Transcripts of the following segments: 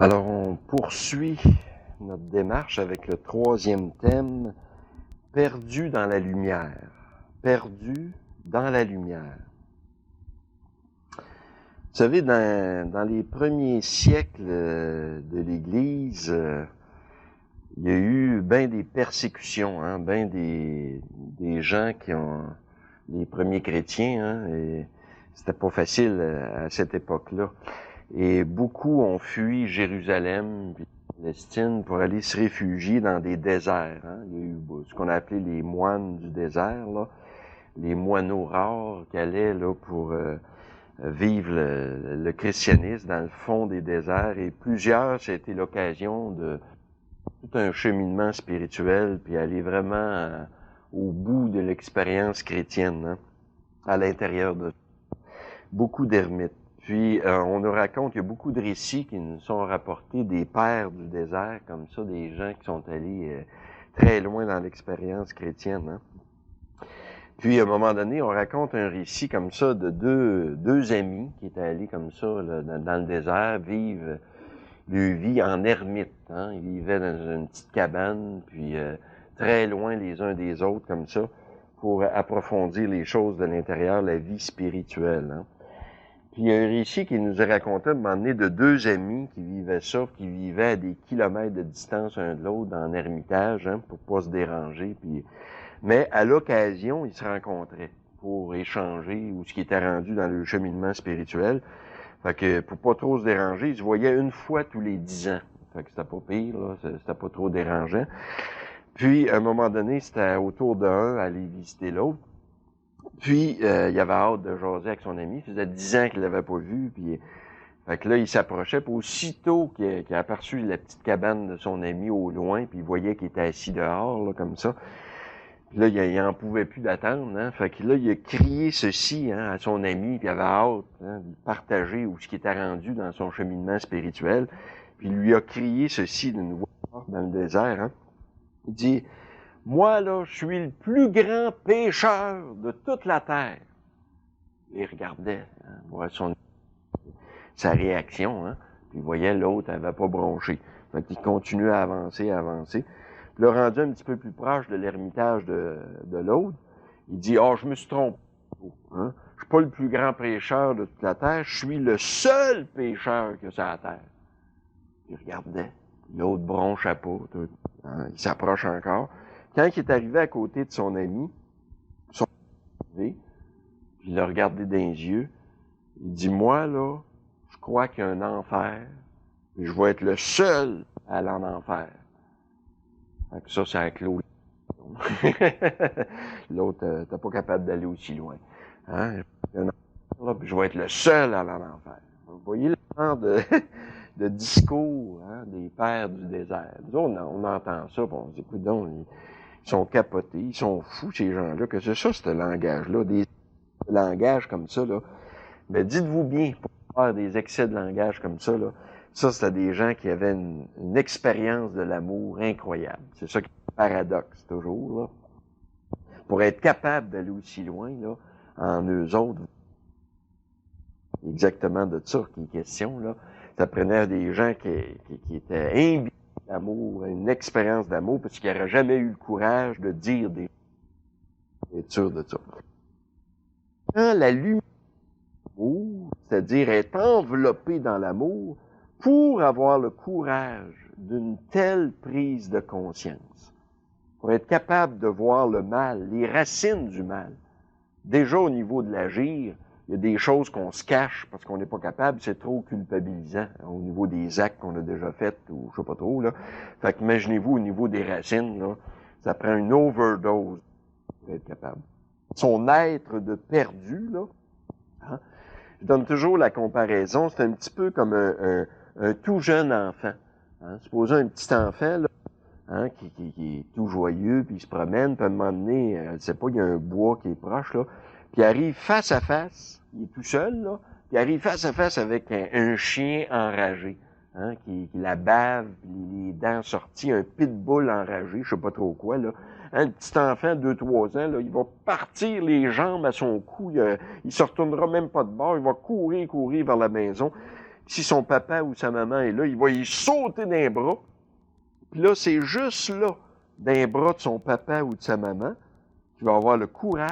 Alors, on poursuit notre démarche avec le troisième thème, perdu dans la lumière. Perdu dans la lumière. Vous savez, dans les premiers siècles de l'Église, il y a eu bien des persécutions, bien des gens qui ont, les premiers chrétiens, et c'était pas facile à cette époque-là. Et beaucoup ont fui Jérusalem, puis Palestine, pour aller se réfugier dans des déserts. Il y a eu ce qu'on a appelé les moines du désert, là, les moineaux rares qui allaient là, pour vivre le christianisme dans le fond des déserts. Et plusieurs, ça a été l'occasion de tout un cheminement spirituel, puis aller vraiment au bout de l'expérience chrétienne, à l'intérieur de beaucoup d'ermites. Puis, on nous raconte qu'il y a beaucoup de récits qui nous sont rapportés des pères du désert, comme ça, des gens qui sont allés très loin dans l'expérience chrétienne. Puis, à un moment donné, on raconte un récit comme ça de deux amis qui étaient allés comme ça là, dans le désert, vivre leur vie en ermite. Ils vivaient dans une petite cabane, puis très loin les uns des autres, comme ça, pour approfondir les choses de l'intérieur, la vie spirituelle. Puis il y a un récit qui nous a raconté à un moment donné de deux amis qui vivaient ça, qui vivaient à des kilomètres de distance un de l'autre en ermitage, pour pas se déranger. Puis mais à l'occasion, ils se rencontraient pour échanger ou ce qui était rendu dans le cheminement spirituel. Fait que pour pas trop se déranger, ils se voyaient une fois tous les 10 ans. Fait que c'était pas pire, là, c'était pas trop dérangeant. Puis à un moment donné, c'était autour d'un à aller visiter l'autre. Puis, il avait hâte de jaser avec son ami. Ça faisait 10 ans qu'il l'avait pas vu. Puis, fait que là, il s'approchait. Puis, aussitôt qu'il a aperçu la petite cabane de son ami au loin, puis il voyait qu'il était assis dehors, là, comme ça. Puis là, il en pouvait plus d'attendre. Fait que là, il a crié ceci à son ami, puis il avait hâte de partager ou ce qui était rendu dans son cheminement spirituel. Puis il lui a crié ceci d'une voix forte dans le désert. Il dit... Moi, là, je suis le plus grand pécheur de toute la terre. Il regardait, voir sa réaction, puis il voyait l'autre n'avait pas bronché. Fait qu'il continuait à avancer, à avancer. Puis là, rendu un petit peu plus proche de l'ermitage de l'autre, il dit, je me suis trompé. Je suis pas le plus grand pécheur de toute la terre, je suis le seul pécheur que ça a à terre. Il regardait. L'autre bronchait pas. Il s'approche encore. Quand il est arrivé à côté de son ami, puis il l'a regardé dans les yeux, il dit, moi, là, je crois qu'il y a un enfer, et je vais être le seul à aller en enfer. Fait que ça a clos. L'autre, t'es pas capable d'aller aussi loin. Il y a un enfer, là, puis je vais être le seul à aller en enfer. Vous voyez le genre de discours des pères du désert. Nous, on entend ça, puis on se dit, écoute donc, ils sont capotés, ils sont fous, ces gens-là, que c'est ça, ce langage-là, des langages comme ça, là. Mais dites-vous bien, pour faire des excès de langage comme ça, là, ça, c'était des gens qui avaient une expérience de l'amour incroyable. C'est ça qui est le paradoxe, toujours, là. Pour être capable d'aller aussi loin, là, en eux autres, exactement de ça qui est question, là, ça prenait des gens qui étaient imbibés d'amour, une expérience d'amour, parce qu'ils n'auraient jamais eu le courage de dire des être sûr de ça. Quand la lumière, c'est-à-dire être enveloppé dans l'amour, pour avoir le courage d'une telle prise de conscience, pour être capable de voir le mal, les racines du mal. Déjà au niveau de l'agir, il y a des choses qu'on se cache parce qu'on n'est pas capable, c'est trop culpabilisant au niveau des actes qu'on a déjà faits ou je sais pas trop, là. Fait qu'imaginez-vous au niveau des racines, là, ça prend une overdose pour être capable. Son être de perdu, là, je donne toujours la comparaison, c'est un petit peu comme un tout jeune enfant. Supposons un petit enfant, là, qui est tout joyeux, puis il se promène, puis à un moment donné, je sais pas, il y a un bois qui est proche, là, puis il arrive face à face, il est tout seul, là, puis il arrive face à face avec un chien enragé, qui la bave, les dents sorties, un pitbull enragé, je sais pas trop quoi, là. Le petit enfant, 2-3 ans, là, il va partir les jambes à son cou, il se retournera même pas de bord, il va courir vers la maison. Si son papa ou sa maman est là, il va y sauter dans les bras. Puis là, c'est juste là, dans les bras de son papa ou de sa maman, qu'il va avoir le courage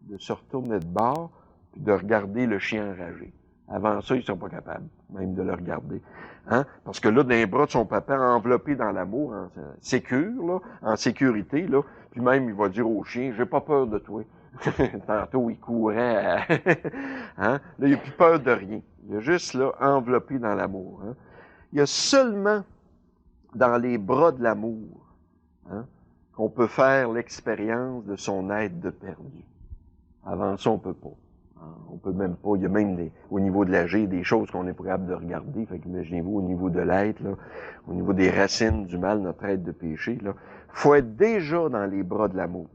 de se retourner de bord puis de regarder le chien enragé. Avant ça, ils ne sont pas capables même de le regarder. Hein? Parce que là, dans les bras de son papa, enveloppé dans l'amour, en sécurité, là, puis même, il va dire au chien, j'ai pas peur de toi. Tantôt, il courait. Hein? Là, il n'a plus peur de rien. Il est juste là, enveloppé dans l'amour. Hein? Il y a seulement dans les bras de l'amour, hein, qu'on peut faire l'expérience de son être de perdu. Avant ça, on peut pas. On peut même pas. Il y a même au niveau de l'âge, des choses qu'on est pas capable de regarder. Fait qu'imaginez-vous, au niveau de l'être, là, au niveau des racines du mal, notre être de péché, là, faut être déjà dans les bras de l'amour.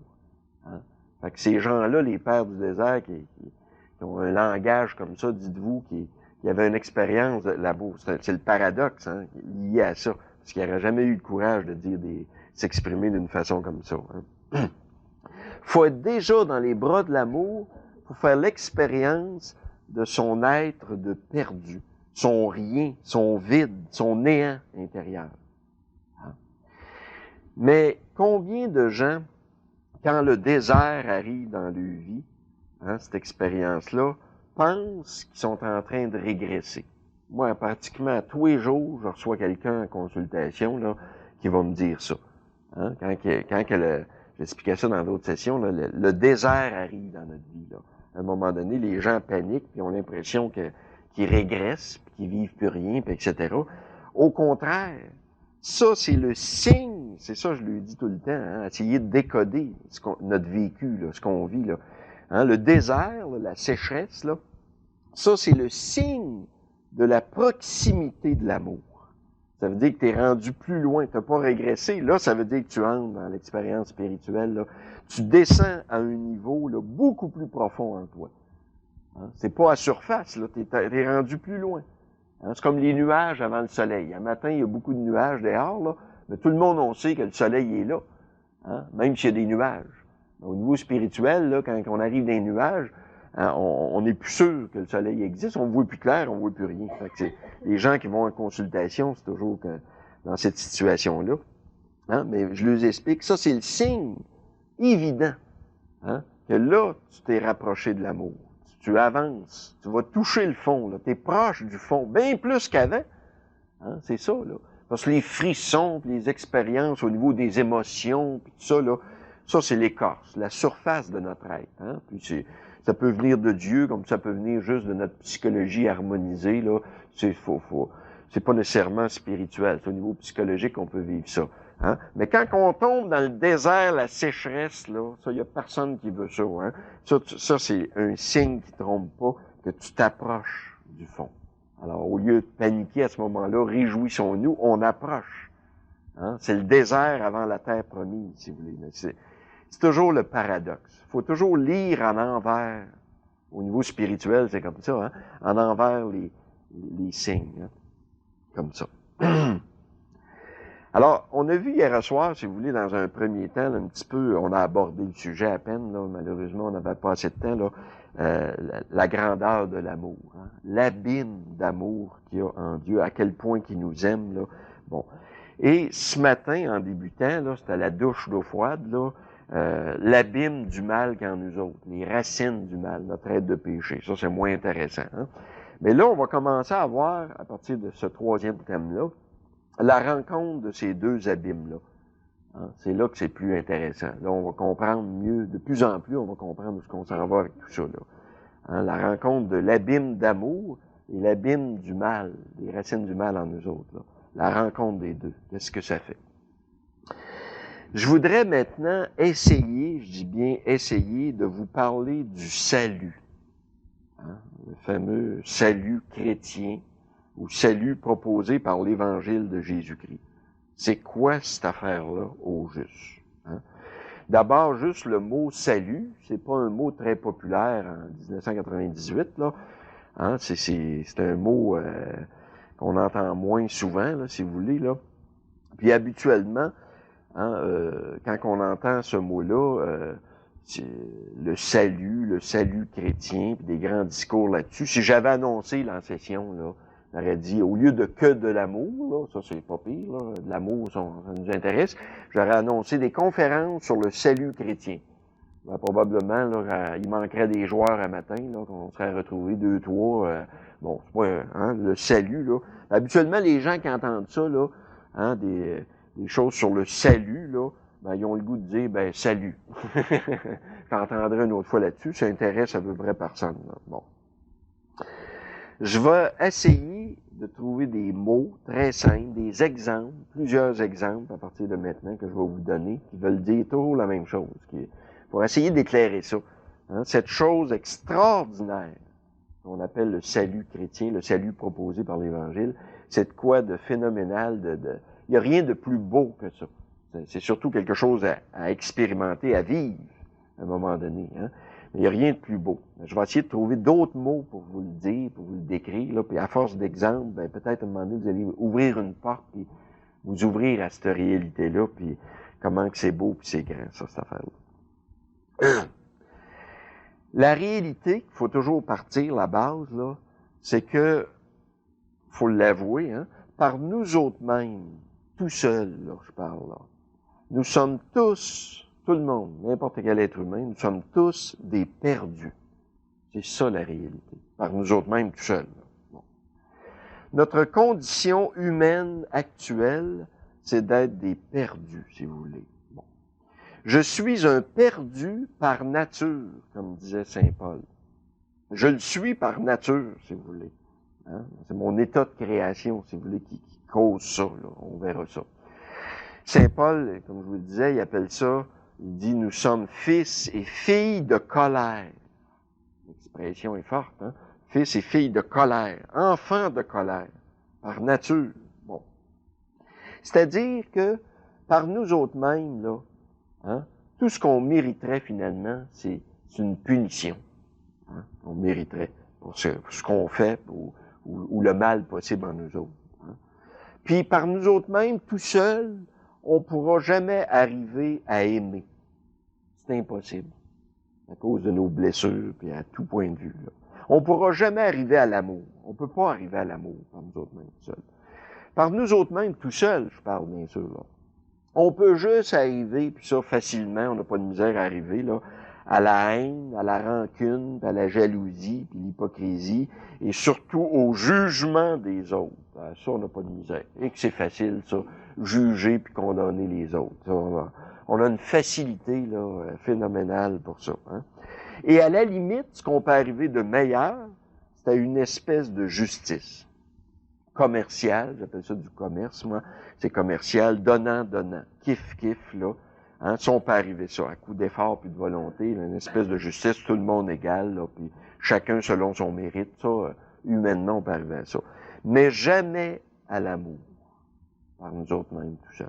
Hein? Fait que ces gens-là, les pères du désert, qui ont un langage comme ça, dites-vous, qui avaient une expérience de l'amour. C'est le paradoxe, hein, lié à ça. Parce qu'il n'aurait jamais eu le courage de dire s'exprimer d'une façon comme ça. Hein. Faut être déjà dans les bras de l'amour pour faire l'expérience de son être de perdu, son rien, son vide, son néant intérieur. Hein. Mais combien de gens, quand le désert arrive dans leur vie, hein, cette expérience-là, pensent qu'ils sont en train de régresser? Moi, pratiquement tous les jours, je reçois quelqu'un en consultation là, qui va me dire ça. Hein? J'expliquais ça dans d'autres sessions, là, le désert arrive dans notre vie. Là. À un moment donné, les gens paniquent et ont l'impression qu'ils régressent, qu'ils vivent plus rien, puis etc. Au contraire, ça, c'est le signe, c'est ça je lui dis tout le temps, hein, essayer de décoder notre vécu, là, ce qu'on vit. Là. Hein, le désert, là, la sécheresse, là, ça, c'est le signe de la proximité de l'amour. Ça veut dire que tu es rendu plus loin, tu n'as pas régressé. Là, ça veut dire que tu entres dans l'expérience spirituelle. Là. Tu descends à un niveau là, beaucoup plus profond en toi. Hein? C'est pas à surface, là, tu es rendu plus loin. Hein? C'est comme les nuages avant le soleil. Un matin, il y a beaucoup de nuages dehors, là, mais tout le monde, on sait que le soleil est là, hein? Même s'il y a des nuages. Mais au niveau spirituel, là, quand on arrive dans les nuages, hein, on n'est plus sûr que le soleil existe, on ne voit plus clair, on ne voit plus rien. Fait que les gens qui vont en consultation, c'est toujours dans cette situation-là. Hein, mais je leur explique, ça c'est le signe évident, hein, que là, tu t'es rapproché de l'amour. Tu avances, tu vas toucher le fond, tu es proche du fond, bien plus qu'avant. Hein, c'est ça, là. Parce que les frissons, les expériences au niveau des émotions, puis tout ça, là, ça c'est l'écorce, la surface de notre être. Hein, puis ça peut venir de Dieu, comme ça peut venir juste de notre psychologie harmonisée, là. C'est pas nécessairement spirituel. C'est au niveau psychologique qu'on peut vivre ça. Hein? Mais quand on tombe dans le désert, la sécheresse, là, ça, il n'y a personne qui veut ça. Hein? Ça c'est un signe qui trompe pas, que tu t'approches du fond. Alors, au lieu de paniquer à ce moment-là, réjouissons-nous, on approche. Hein? C'est le désert avant la terre promise, si vous voulez. C'est toujours le paradoxe. Il faut toujours lire en envers. Au niveau spirituel, c'est comme ça, hein? En envers les signes. Hein? Comme ça. Alors, on a vu hier soir, si vous voulez, dans un premier temps, là, un petit peu, on a abordé le sujet à peine, là, malheureusement, on n'avait pas assez de temps, là, la grandeur de l'amour, hein, l'abîme d'amour qu'il y a en Dieu, à quel point qu'il nous aime, là. Bon. Et ce matin, en débutant, là, c'était la douche d'eau froide, là, l'abîme du mal qu'en nous autres, les racines du mal, notre être de péché. Ça, c'est moins intéressant, hein. Mais là, on va commencer à voir, à partir de ce troisième thème-là, la rencontre de ces deux abîmes-là. Hein, c'est là que c'est plus intéressant. Là, on va comprendre mieux, de plus en plus, on va comprendre où ce qu'on s'en va avec tout ça. Là. Hein, la rencontre de l'abîme d'amour et l'abîme du mal, les racines du mal en nous autres. Là. La rencontre des deux, qu'est-ce que ça fait? Je voudrais maintenant essayer, je dis bien essayer, de vous parler du salut. Hein, le fameux salut chrétien, ou salut proposé par l'Évangile de Jésus-Christ. C'est quoi cette affaire-là au juste? Hein? D'abord, juste le mot « salut », c'est pas un mot très populaire en 1998, là. Hein? C'est un mot qu'on entend moins souvent, là, si vous voulez, là. Puis habituellement, hein, quand on entend ce mot-là, le salut chrétien, puis des grands discours là-dessus. Si j'avais annoncé l'en session, là, J'aurais dit, au lieu de que de l'amour, là, ça c'est pas pire, là, de l'amour, ça nous intéresse, j'aurais annoncé des conférences sur le salut chrétien. Ben, probablement, là, il manquerait des joueurs à matin, là, qu'on serait retrouvés 2, 3. Bon, c'est pas le salut, là. Habituellement, les gens qui entendent ça, là, des choses sur le salut, là, ben, ils ont le goût de dire, ben, salut. J'entendrai une autre fois là-dessus, ça intéresse à peu près personne, là. Bon. Je vais essayer de trouver des mots très simples, des exemples, plusieurs exemples à partir de maintenant que je vais vous donner, qui veulent dire toujours la même chose, pour essayer d'éclairer ça. Cette chose extraordinaire qu'on appelle le salut chrétien, le salut proposé par l'Évangile, c'est de quoi de phénoménal, il n'y a rien de plus beau que ça. C'est surtout quelque chose à expérimenter, à vivre à un moment donné. Il n'y a rien de plus beau. Je vais essayer de trouver d'autres mots pour vous le dire, pour vous le décrire. Là, puis à force d'exemples, ben, peut-être à un moment donné, vous allez ouvrir une porte, puis vous ouvrir à cette réalité-là, puis comment que c'est beau, puis c'est grand, ça, cette affaire-là. La réalité, il faut toujours partir, la base, là, c'est que, faut l'avouer, par nous autres mêmes, tout seuls, là, je parle, là, nous sommes tous, tout le monde, n'importe quel être humain, nous sommes tous des perdus. C'est ça la réalité, par nous autres mêmes, tout seuls. Bon. Notre condition humaine actuelle, c'est d'être des perdus, si vous voulez. Bon. Je suis un perdu par nature, comme disait saint Paul. Je le suis par nature, si vous voulez. C'est mon état de création, si vous voulez, qui cause ça. Là. On verra ça. Saint Paul, comme je vous le disais, il appelle ça, il dit, nous sommes fils et filles de colère. L'expression est forte, fils et filles de colère, enfants de colère, par nature. Bon. C'est-à-dire que, par nous autres mêmes, là, tout ce qu'on mériterait finalement, c'est une punition. On mériterait pour ce qu'on fait ou le mal possible en nous autres. Puis par nous autres mêmes, tout seul, on ne pourra jamais arriver à aimer. C'est impossible. À cause de nos blessures, puis à tout point de vue. Là. On ne pourra jamais arriver à l'amour. On ne peut pas arriver à l'amour par nous autres mêmes tout seuls. Par nous autres mêmes tout seuls, je parle bien sûr. Là. On peut juste arriver, puis ça facilement, on n'a pas de misère à arriver, là, à la haine, à la rancune, à la jalousie, puis l'hypocrisie, et surtout au jugement des autres. Ça, on n'a pas de misère. Et que c'est facile, ça, juger puis condamner les autres. Ça, on a une facilité là, phénoménale pour ça. Et à la limite, ce qu'on peut arriver de meilleur, c'est à une espèce de justice commerciale, j'appelle ça du commerce, moi, c'est commercial, donnant, kiff, là. Si on peut arriver ça, à coup d'effort puis de volonté, là, une espèce de justice, tout le monde égal, là, puis chacun selon son mérite, ça, humainement, on peut arriver à ça. Mais jamais à l'amour, par nous autres mêmes, tout ça.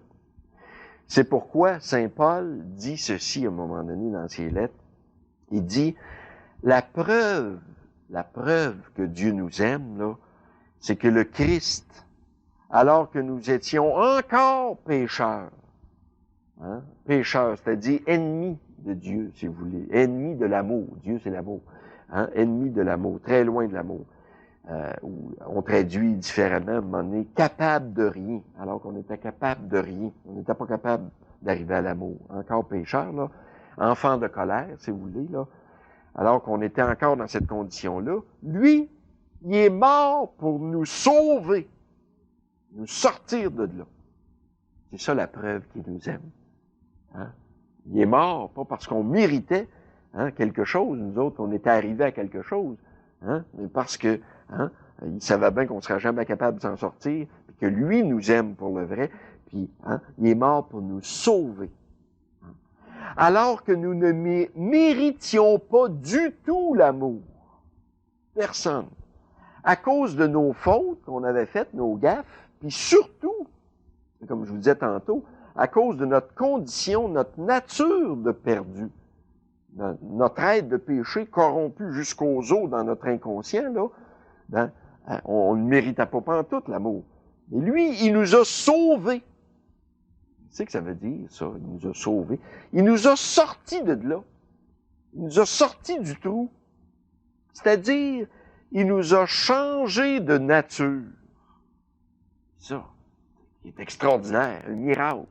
C'est pourquoi saint Paul dit ceci à un moment donné dans ses lettres. Il dit, la preuve que Dieu nous aime, là, c'est que le Christ, alors que nous étions encore pécheurs, pécheurs, c'est-à-dire ennemis de Dieu, si vous voulez, ennemis de l'amour. Dieu, c'est l'amour. Ennemis de l'amour, très loin de l'amour. On traduit différemment, à un moment donné, capable de rien, alors qu'on était capable de rien. On n'était pas capable d'arriver à l'amour. Encore pécheur, là, enfant de colère, si vous voulez, là, alors qu'on était encore dans cette condition-là. Lui, il est mort pour nous sauver, nous sortir de là. C'est ça la preuve qu'il nous aime. Il est mort, pas parce qu'on méritait quelque chose, nous autres, on était arrivés à quelque chose, mais parce que il savait bien qu'on ne serait jamais capable de s'en sortir, puis que lui nous aime pour le vrai, puis il est mort pour nous sauver. Alors que nous ne méritions pas du tout l'amour. Personne. À cause de nos fautes qu'on avait faites, nos gaffes, puis surtout, comme je vous disais tantôt, à cause de notre condition, notre nature de perdu, notre être de péché corrompu jusqu'aux os dans notre inconscient, là, on ne méritait pas pantoute l'amour. Mais lui, il nous a sauvés. Tu sais que ça veut dire, ça, il nous a sauvés. Il nous a sortis de là. Il nous a sortis du trou. C'est-à-dire Il nous a changé de nature. Ça, qui est extraordinaire, un miracle.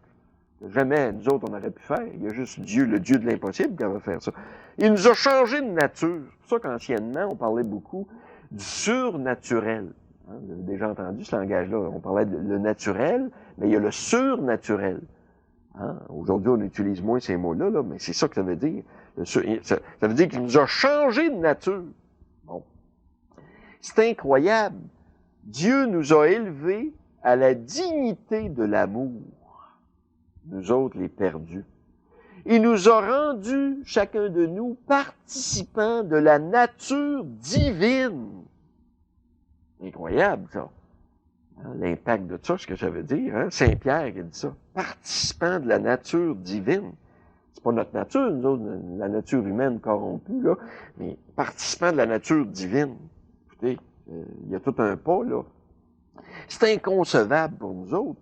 Jamais, nous autres, on aurait pu faire. Il y a juste Dieu, le Dieu de l'impossible, qui va faire ça. Il nous a changé de nature. C'est pour ça qu'anciennement, on parlait beaucoup du surnaturel. Hein, vous avez déjà entendu ce langage-là. On parlait de le naturel, mais il y a le surnaturel. Hein? Aujourd'hui, on utilise moins ces mots-là, là, mais c'est ça que ça veut dire. Ça veut dire qu'il nous a changé de nature. Bon. C'est incroyable. Dieu nous a élevés à la dignité de l'amour. Nous autres, les perdus. Il nous a rendus, chacun de nous, participants de la nature divine. Incroyable, ça. Hein, l'impact de ça, ce que ça veut dire. Hein? Saint-Pierre qui a dit ça. Participants de la nature divine. C'est pas notre nature, nous autres, la nature humaine corrompue, là, mais participants de la nature divine. Écoutez, il y a tout un pas, là. C'est inconcevable pour nous autres.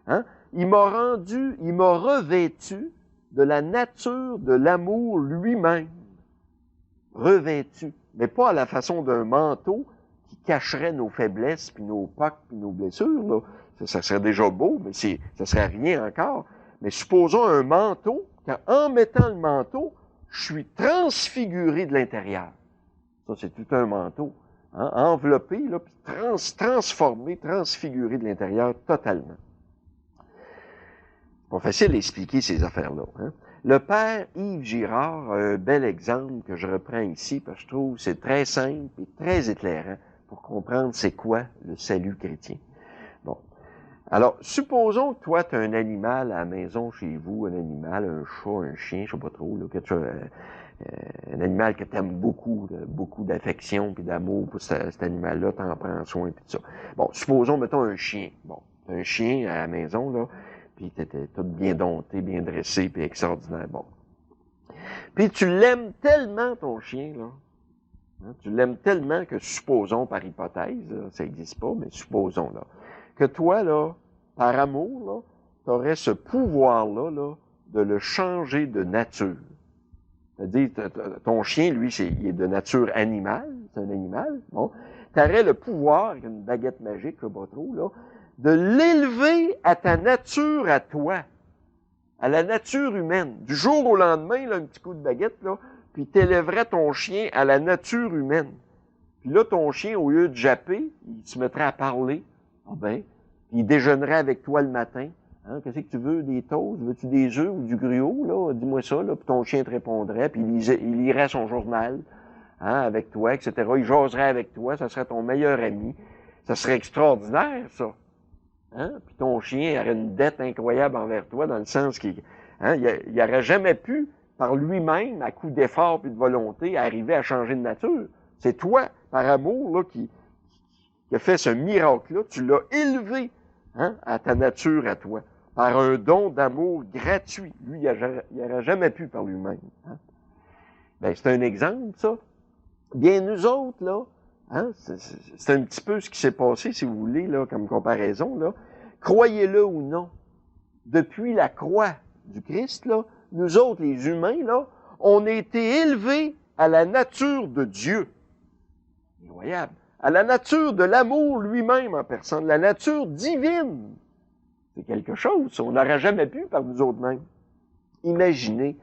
Hein? Il m'a revêtu de la nature de l'amour lui-même. Revêtu. Mais pas à la façon d'un manteau qui cacherait nos faiblesses, puis nos pocs, puis nos blessures. Là. Ça serait déjà beau, mais ça serait rien encore. Mais supposons un manteau, qu'en mettant le manteau, je suis transfiguré de l'intérieur. Ça, c'est tout un manteau. Hein? Enveloppé, là, puis transformé, transfiguré de l'intérieur totalement. C'est pas facile d'expliquer ces affaires-là. Hein? Le père Yves Girard a un bel exemple que je reprends ici, parce que je trouve que c'est très simple et très éclairant pour comprendre c'est quoi le salut chrétien. Bon. Alors, supposons que toi, tu as un animal à la maison chez vous, un animal, un chat, un chien, je sais pas trop, là, un animal que tu aimes beaucoup, beaucoup d'affection puis d'amour pour cet animal-là, t'en prends soin puis tout ça. Bon, supposons, mettons, un chien. Bon, un chien à la maison, là, puis t'étais tout bien dompté, bien dressé, puis extraordinaire. Bon. Puis tu l'aimes tellement, ton chien, là. Hein, tu l'aimes tellement que, supposons, par hypothèse, là, ça n'existe pas, mais supposons, là, que toi, là, par amour, là, t'aurais ce pouvoir-là, là, de le changer de nature. C'est-à-dire, ton chien, lui, il est de nature animale, c'est un animal, bon. T'aurais le pouvoir, avec une baguette magique, je sais pas trop, là, de l'élever à ta nature à toi, à la nature humaine. Du jour au lendemain, là, un petit coup de baguette, là, puis t'élèverais ton chien à la nature humaine. Puis là, ton chien, au lieu de japper, il se mettrait à parler. Ah ben, puis il déjeunerait avec toi le matin. Hein, qu'est-ce que tu veux? Des toasts? Veux-tu des œufs ou du gruau? Là? Dis-moi ça, là. Puis ton chien te répondrait, puis il lirait son journal, hein, avec toi, etc. Il jaserait avec toi, ça serait ton meilleur ami. Ça serait extraordinaire, ça. Hein? Puis ton chien aurait une dette incroyable envers toi, dans le sens qu'il il n'aurait jamais pu, par lui-même, à coup d'effort et de volonté, arriver à changer de nature. C'est toi, par amour, là, qui a fait ce miracle-là. Tu l'as élevé, hein, à ta nature, à toi, par un don d'amour gratuit. Lui, il n'aurait jamais pu par lui-même. Hein? Ben, c'est un exemple, ça. Bien, nous autres, là, hein, c'est un petit peu ce qui s'est passé, si vous voulez, là, comme comparaison, là. Croyez-le ou non, depuis la croix du Christ, là, nous autres, les humains, là, on a été élevés à la nature de Dieu. Incroyable. À la nature de l'amour lui-même en personne, la nature divine. C'est quelque chose, on n'aurait jamais pu par nous autres mêmes. Imaginez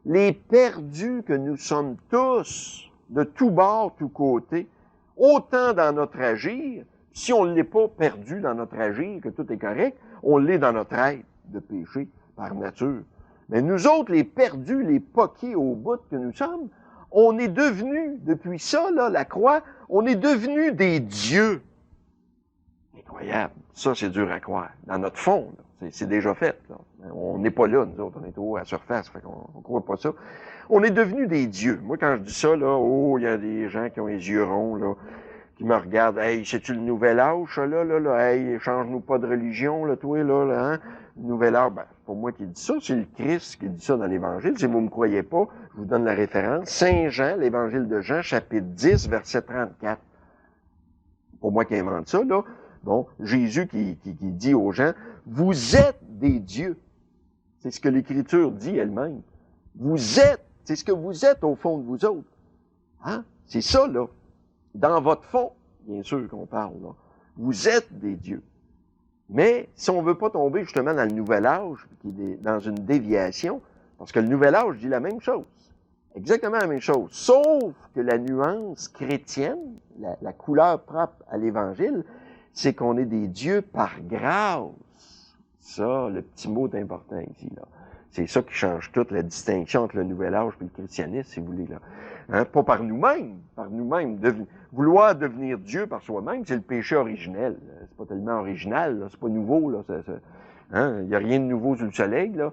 les perdus que nous sommes tous, de tous bords, tous côtés, autant dans notre agir, si on ne l'est pas perdu dans notre agir, que tout est correct, on l'est dans notre être de péché par nature. Mais nous autres, les perdus, les poqués au bout que nous sommes, on est devenus, depuis ça, là, la croix, on est devenus des dieux. Incroyable. Ça, c'est dur à croire. Dans notre fond, c'est déjà fait. Là. On n'est pas là, nous autres, on est au haut à la surface, fait qu'on ne croit pas ça. On est devenus des dieux. Moi, quand je dis ça, là, il y a des gens qui ont les yeux ronds, là, qui me regardent. Hey, c'est-tu le nouvel âge, ça, là? Hey, change-nous pas de religion, là, toi, là, hein? Le nouvel âge, ben, c'est pas moi qui dis ça, c'est le Christ qui dit ça dans l'Évangile. Si vous me croyez pas, je vous donne la référence. Saint Jean, l'Évangile de Jean, chapitre 10, verset 34. C'est pas moi qui invente ça, là. Bon, Jésus qui dit aux gens, vous êtes des dieux. C'est ce que l'Écriture dit elle-même. Vous êtes, c'est ce que vous êtes au fond de vous autres. Hein? C'est ça, là. Dans votre fond, bien sûr qu'on parle, là, vous êtes des dieux. Mais si on veut pas tomber justement dans le nouvel âge, qui est dans une déviation, parce que le nouvel âge dit la même chose, exactement la même chose, sauf que la nuance chrétienne, la couleur propre à l'Évangile, c'est qu'on est des dieux par grâce. Ça, le petit mot est important ici, là. C'est ça qui change toute la distinction entre le nouvel âge et le christianisme, si vous voulez, là. Hein? Pas par nous-mêmes, vouloir devenir Dieu par soi-même, c'est le péché originel. C'est pas tellement original, là. C'est pas nouveau, là. Hein? Il y a rien de nouveau sous le soleil, là.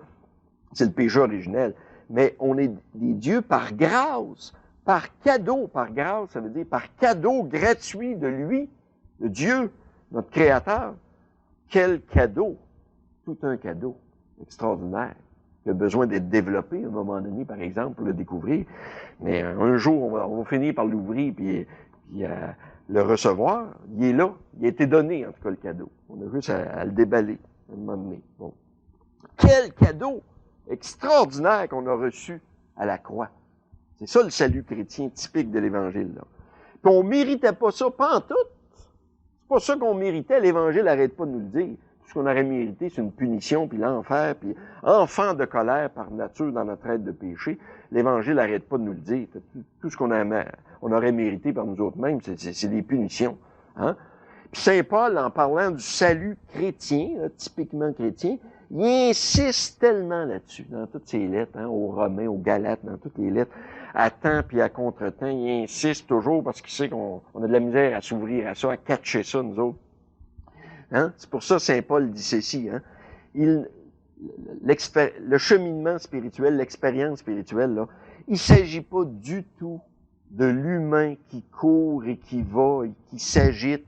C'est le péché originel. Mais on est des dieux par grâce, par cadeau, par grâce, ça veut dire par cadeau gratuit de lui, de Dieu, notre Créateur. Quel cadeau! Tout un cadeau extraordinaire qui a besoin d'être développé à un moment donné, par exemple, pour le découvrir. Mais un jour, on va finir par l'ouvrir puis le recevoir. Il est là. Il a été donné, en tout cas, le cadeau. On a juste à le déballer à un moment donné. Bon. Quel cadeau extraordinaire qu'on a reçu à la croix. C'est ça le salut chrétien typique de l'Évangile. Là. Puis on méritait pas ça, pas en tout. C'est pas ça qu'on méritait. L'Évangile n'arrête pas de nous le dire. Tout ce qu'on aurait mérité, c'est une punition, puis l'enfer, puis enfant de colère par nature dans notre aide de péché. L'Évangile n'arrête pas de nous le dire. Tout ce qu'on aurait mérité par nous autres mêmes, c'est des punitions. Hein? Puis Saint Paul, en parlant du salut chrétien, là, typiquement chrétien, il insiste tellement là-dessus, dans toutes ses lettres, hein, aux Romains, aux Galates, dans toutes les lettres, à temps puis à contre-temps, il insiste toujours parce qu'il sait qu'on a de la misère à s'ouvrir à ça, à catcher ça, nous autres. Hein? C'est pour ça que Saint Paul dit ceci. Hein? Le cheminement spirituel, l'expérience spirituelle, là, il ne s'agit pas du tout de l'humain qui court et qui va et qui s'agite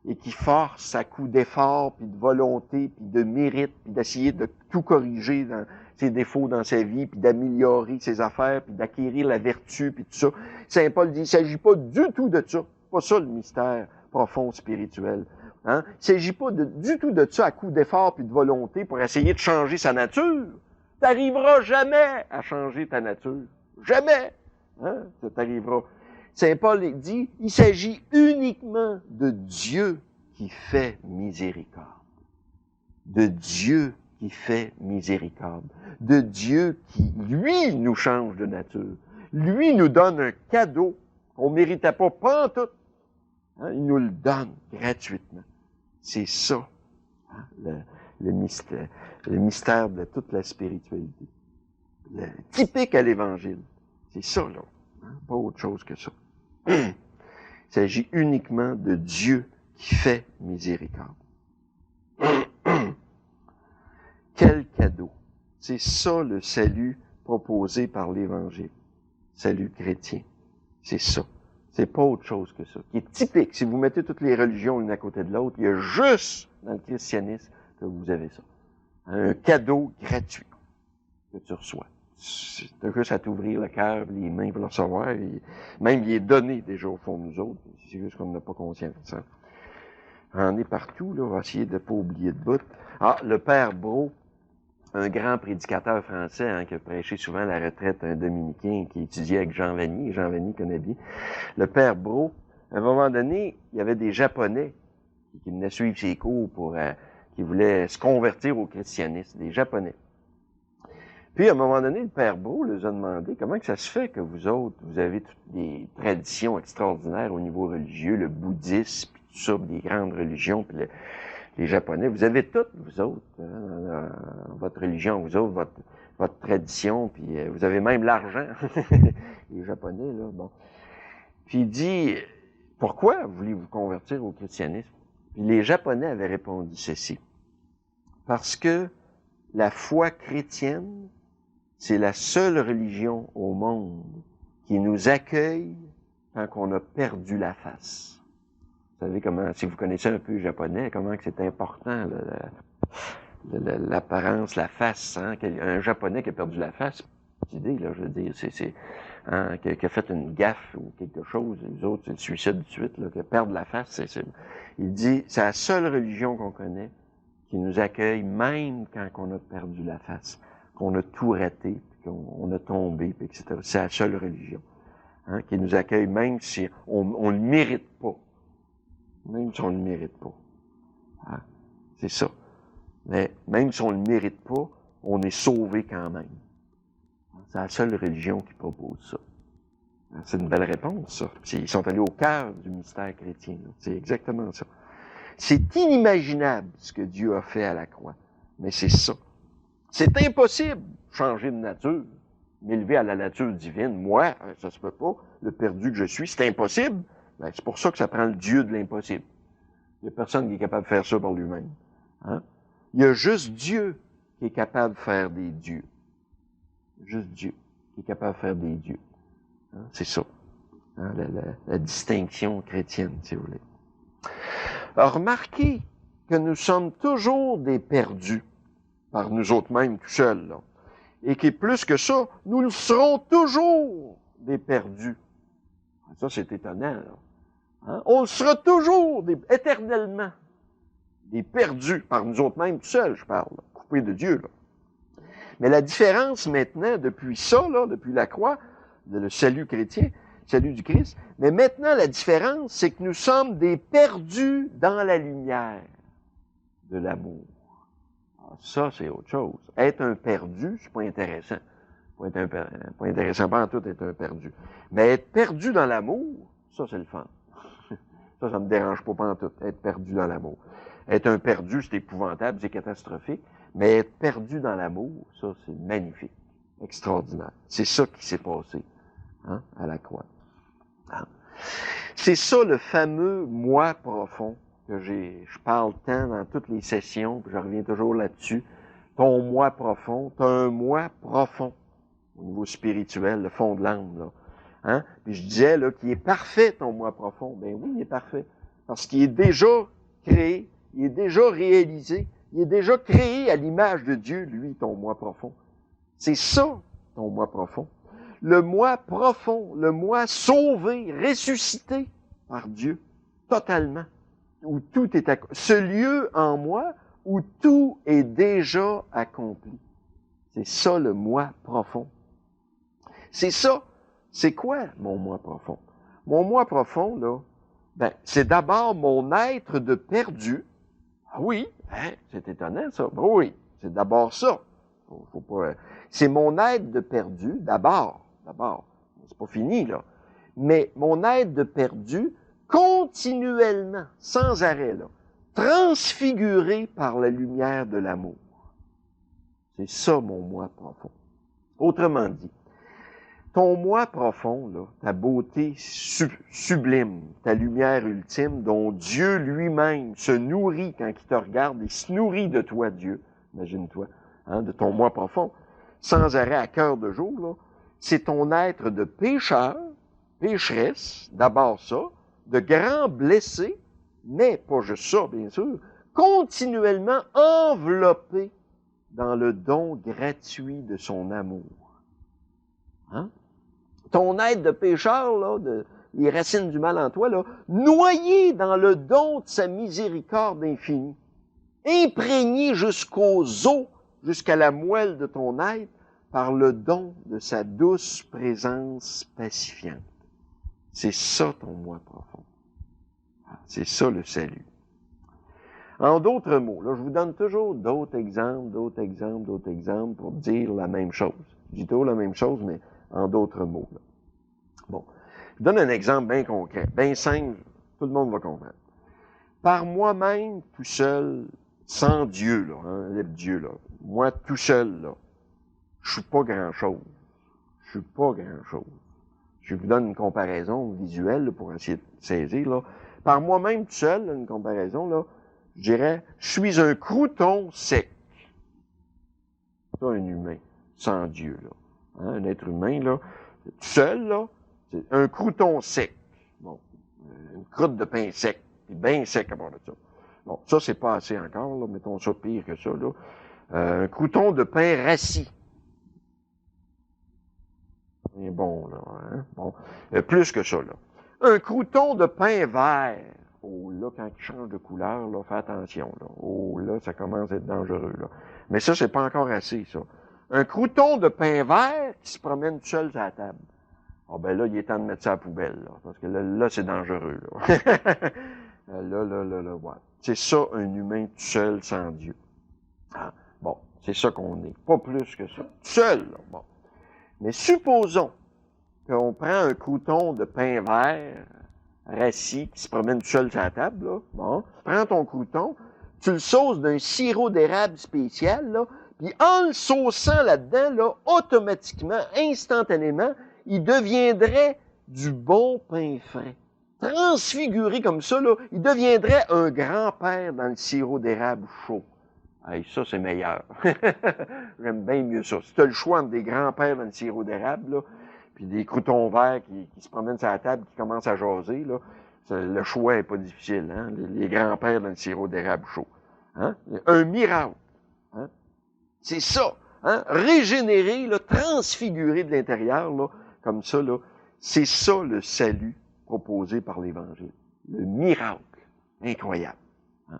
et qui force à coups d'effort, puis de volonté, puis de mérite, puis d'essayer de tout corriger dans ses défauts dans sa vie, puis d'améliorer ses affaires, puis d'acquérir la vertu, puis tout ça. Saint Paul dit, il ne s'agit pas du tout de ça. Pas ça le mystère profond spirituel. Hein? Il ne s'agit pas du tout de ça à coup d'effort puis de volonté pour essayer de changer sa nature. Tu n'arriveras jamais à changer ta nature. Jamais. Hein? Ça t'arrivera. Saint Paul dit, il s'agit uniquement de Dieu qui fait miséricorde. De Dieu qui fait miséricorde. De Dieu qui, lui, nous change de nature. Lui nous donne un cadeau qu'on ne méritait pas en tout. Hein? Il nous le donne gratuitement. C'est ça, hein, le mystère de toute la spiritualité. Typique à l'Évangile. C'est ça, là. Hein? Pas autre chose que ça. Il s'agit uniquement de Dieu qui fait miséricorde. Quel cadeau! C'est ça le salut proposé par l'Évangile. Salut chrétien. C'est ça. C'est pas autre chose que ça. Qui est typique. Si vous mettez toutes les religions l'une à côté de l'autre, il y a juste dans le christianisme que vous avez ça. Un cadeau gratuit que tu reçois. C'est juste à t'ouvrir le cœur, les mains pour le recevoir. Même il est donné déjà au fond de nous autres. C'est juste qu'on n'a pas conscience de ça. On est partout, là. On va essayer de ne pas oublier de bout. Ah, le Père Brault, un grand prédicateur français, hein, qui a prêché souvent à la retraite, un dominicain qui étudiait avec Jean Vanier. Jean Vanier connaît bien. Le Père Brault, à un moment donné, il y avait des Japonais qui venaient suivre ses cours qui voulaient se convertir au christianisme, des Japonais. Puis, à un moment donné, le Père Brault les a demandé comment que ça se fait que vous autres, vous avez toutes des traditions extraordinaires au niveau religieux, le bouddhisme, puis tout ça, des grandes religions, puis les Japonais, vous avez toutes, vous autres, hein, votre religion, vous autres, votre tradition, puis vous avez même l'argent, les Japonais, là, bon. Puis il dit, pourquoi voulez-vous convertir au christianisme? Puis les Japonais avaient répondu ceci. Parce que la foi chrétienne, c'est la seule religion au monde qui nous accueille quand on a perdu la face. Vous savez comment, si vous connaissez un peu le japonais, comment que c'est important, l'apparence, la face, hein, un japonais qui a perdu la face, c'est idée, là, je veux dire, hein, qui a fait une gaffe ou quelque chose, les autres, c'est le suicide tout de suite, là, qui perdre la face, il dit, c'est la seule religion qu'on connaît qui nous accueille même quand on a perdu la face, qu'on a tout raté, qu'on a tombé, etc. C'est la seule religion. hein, qui nous accueille même si on le mérite pas. Même si on le mérite pas. Hein? C'est ça. Mais même si on le mérite pas, on est sauvé quand même. C'est la seule religion qui propose ça. C'est une belle réponse, ça. Ils sont allés au cœur du mystère chrétien. C'est exactement ça. C'est inimaginable ce que Dieu a fait à la croix. Mais c'est ça. C'est impossible de changer de nature, m'élever à la nature divine. Moi, ça se peut pas. Le perdu que je suis, c'est impossible. Ben, c'est pour ça que ça prend le Dieu de l'impossible. Il n'y a personne qui est capable de faire ça par lui-même. Hein? Il y a juste Dieu qui est capable de faire des dieux. Juste Dieu qui est capable de faire des dieux. Hein? C'est ça. Hein? La distinction chrétienne, si vous voulez. Alors, remarquez que nous sommes toujours des perdus par nous autres mêmes tout seuls. Là. Et qui plus que ça, nous le serons toujours des perdus. Ça, c'est étonnant. Là. Hein? On le sera toujours, éternellement, des perdus par nous autres mêmes tout seuls, je parle, là, coupés de Dieu. Là. Mais la différence maintenant, depuis ça, là, depuis la croix, le salut chrétien, salut du Christ, mais maintenant la différence, c'est que nous sommes des perdus dans la lumière de l'amour. Alors, ça, c'est autre chose. Être un perdu, c'est pas intéressant. Pas intéressant, pas en tout être un perdu. Mais être perdu dans l'amour, ça, c'est le fun. Ça me dérange pas en tout, être perdu dans l'amour. Être un perdu, c'est épouvantable, c'est catastrophique. Mais être perdu dans l'amour, ça, c'est magnifique, extraordinaire. C'est ça qui s'est passé, hein, à la croix. Hein? C'est ça le fameux moi profond que je parle tant dans toutes les sessions, puis je reviens toujours là-dessus. Ton moi profond, t'as un moi profond au niveau spirituel, le fond de l'âme, là. Hein? Puis je disais là qu'il est parfait, ton moi profond. Ben oui, il est parfait. Parce qu'il est déjà créé, il est déjà réalisé, il est déjà créé à l'image de Dieu, lui, ton moi profond. C'est ça, ton moi profond. Le moi profond, le moi sauvé, ressuscité par Dieu, totalement. Où tout est ce lieu en moi où tout est déjà accompli. C'est ça le moi profond. C'est ça. C'est quoi mon moi profond? Mon moi profond, là, ben, c'est d'abord mon être de perdu. Ah oui, hein, c'est étonnant ça. Ben oui, c'est d'abord ça. Faut pas, c'est mon être de perdu, d'abord. C'est pas fini, là. Mais mon être de perdu, continuellement, sans arrêt, là, transfiguré par la lumière de l'amour. C'est ça mon moi profond. Autrement dit, ton moi profond, là, ta beauté sublime, ta lumière ultime, dont Dieu lui-même se nourrit quand il te regarde, il se nourrit de toi, Dieu, imagine-toi, hein, de ton moi profond, sans arrêt à cœur de jour, là, c'est ton être de pécheur, pécheresse, d'abord ça, de grand blessé, mais pas juste ça, bien sûr, continuellement enveloppé dans le don gratuit de son amour. Hein? Ton être de pécheur, là, les racines du mal en toi, là, noyé dans le don de sa miséricorde infinie, imprégné jusqu'aux os, jusqu'à la moelle de ton être, par le don de sa douce présence pacifiante. C'est ça ton moi profond. C'est ça le salut. En d'autres mots, là, je vous donne toujours d'autres exemples pour dire la même chose. Je dis toujours la même chose, mais en d'autres mots. Là. Bon. Je donne un exemple bien concret, bien simple, tout le monde va comprendre. Par moi-même, tout seul, sans Dieu, là, hein, Dieu, là, moi tout seul, là, je suis pas grand-chose. Je vous donne une comparaison visuelle là, pour essayer de saisir. Là. Par moi-même tout seul, là, une comparaison, là, je dirais, je suis un crouton sec. C'est un humain, sans Dieu. Là. Hein, un être humain, là, tout seul, là, c'est un crouton sec. Bon, une croûte de pain sec, puis bien sec à part de ça. Bon, ça, c'est pas assez encore, là, mettons ça pire que ça. Là. Un crouton de pain rassis. C'est bon, là. Hein? Bon. Plus que ça, là. Un crouton de pain vert. Oh, là, quand il change de couleur, là, fais attention, là. Oh, là, ça commence à être dangereux, là. Mais ça, c'est pas encore assez, ça. Un crouton de pain vert qui se promène tout seul sur la table. Ah ben là, il est temps de mettre ça à la poubelle, là, parce que là c'est dangereux. Là. là, ouais. C'est ça, un humain tout seul sans Dieu. Ah, bon, c'est ça qu'on est, pas plus que ça. Tout seul, là, bon. Mais supposons qu'on prend un crouton de pain vert, rassis, qui se promène tout seul sur la table, là. Bon, tu prends ton crouton, tu le sauces d'un sirop d'érable spécial, là, puis en le sauçant là-dedans, là, automatiquement, instantanément, il deviendrait du bon pain frais. Transfiguré comme ça, là, il deviendrait un grand-père dans le sirop d'érable chaud. Hey, ça, c'est meilleur. J'aime bien mieux ça. Si tu as le choix entre des grands-pères dans le sirop d'érable, là, puis des croutons verts qui se promènent sur la table, qui commencent à jaser, là, le choix est pas difficile. Hein? Les grands-pères dans le sirop d'érable chaud. Hein? Un miracle. Hein? C'est ça. Hein? Régénérer, là, transfigurer de l'intérieur, là, comme ça, là, c'est ça le salut proposé par l'Évangile. Le miracle. Incroyable. Hein?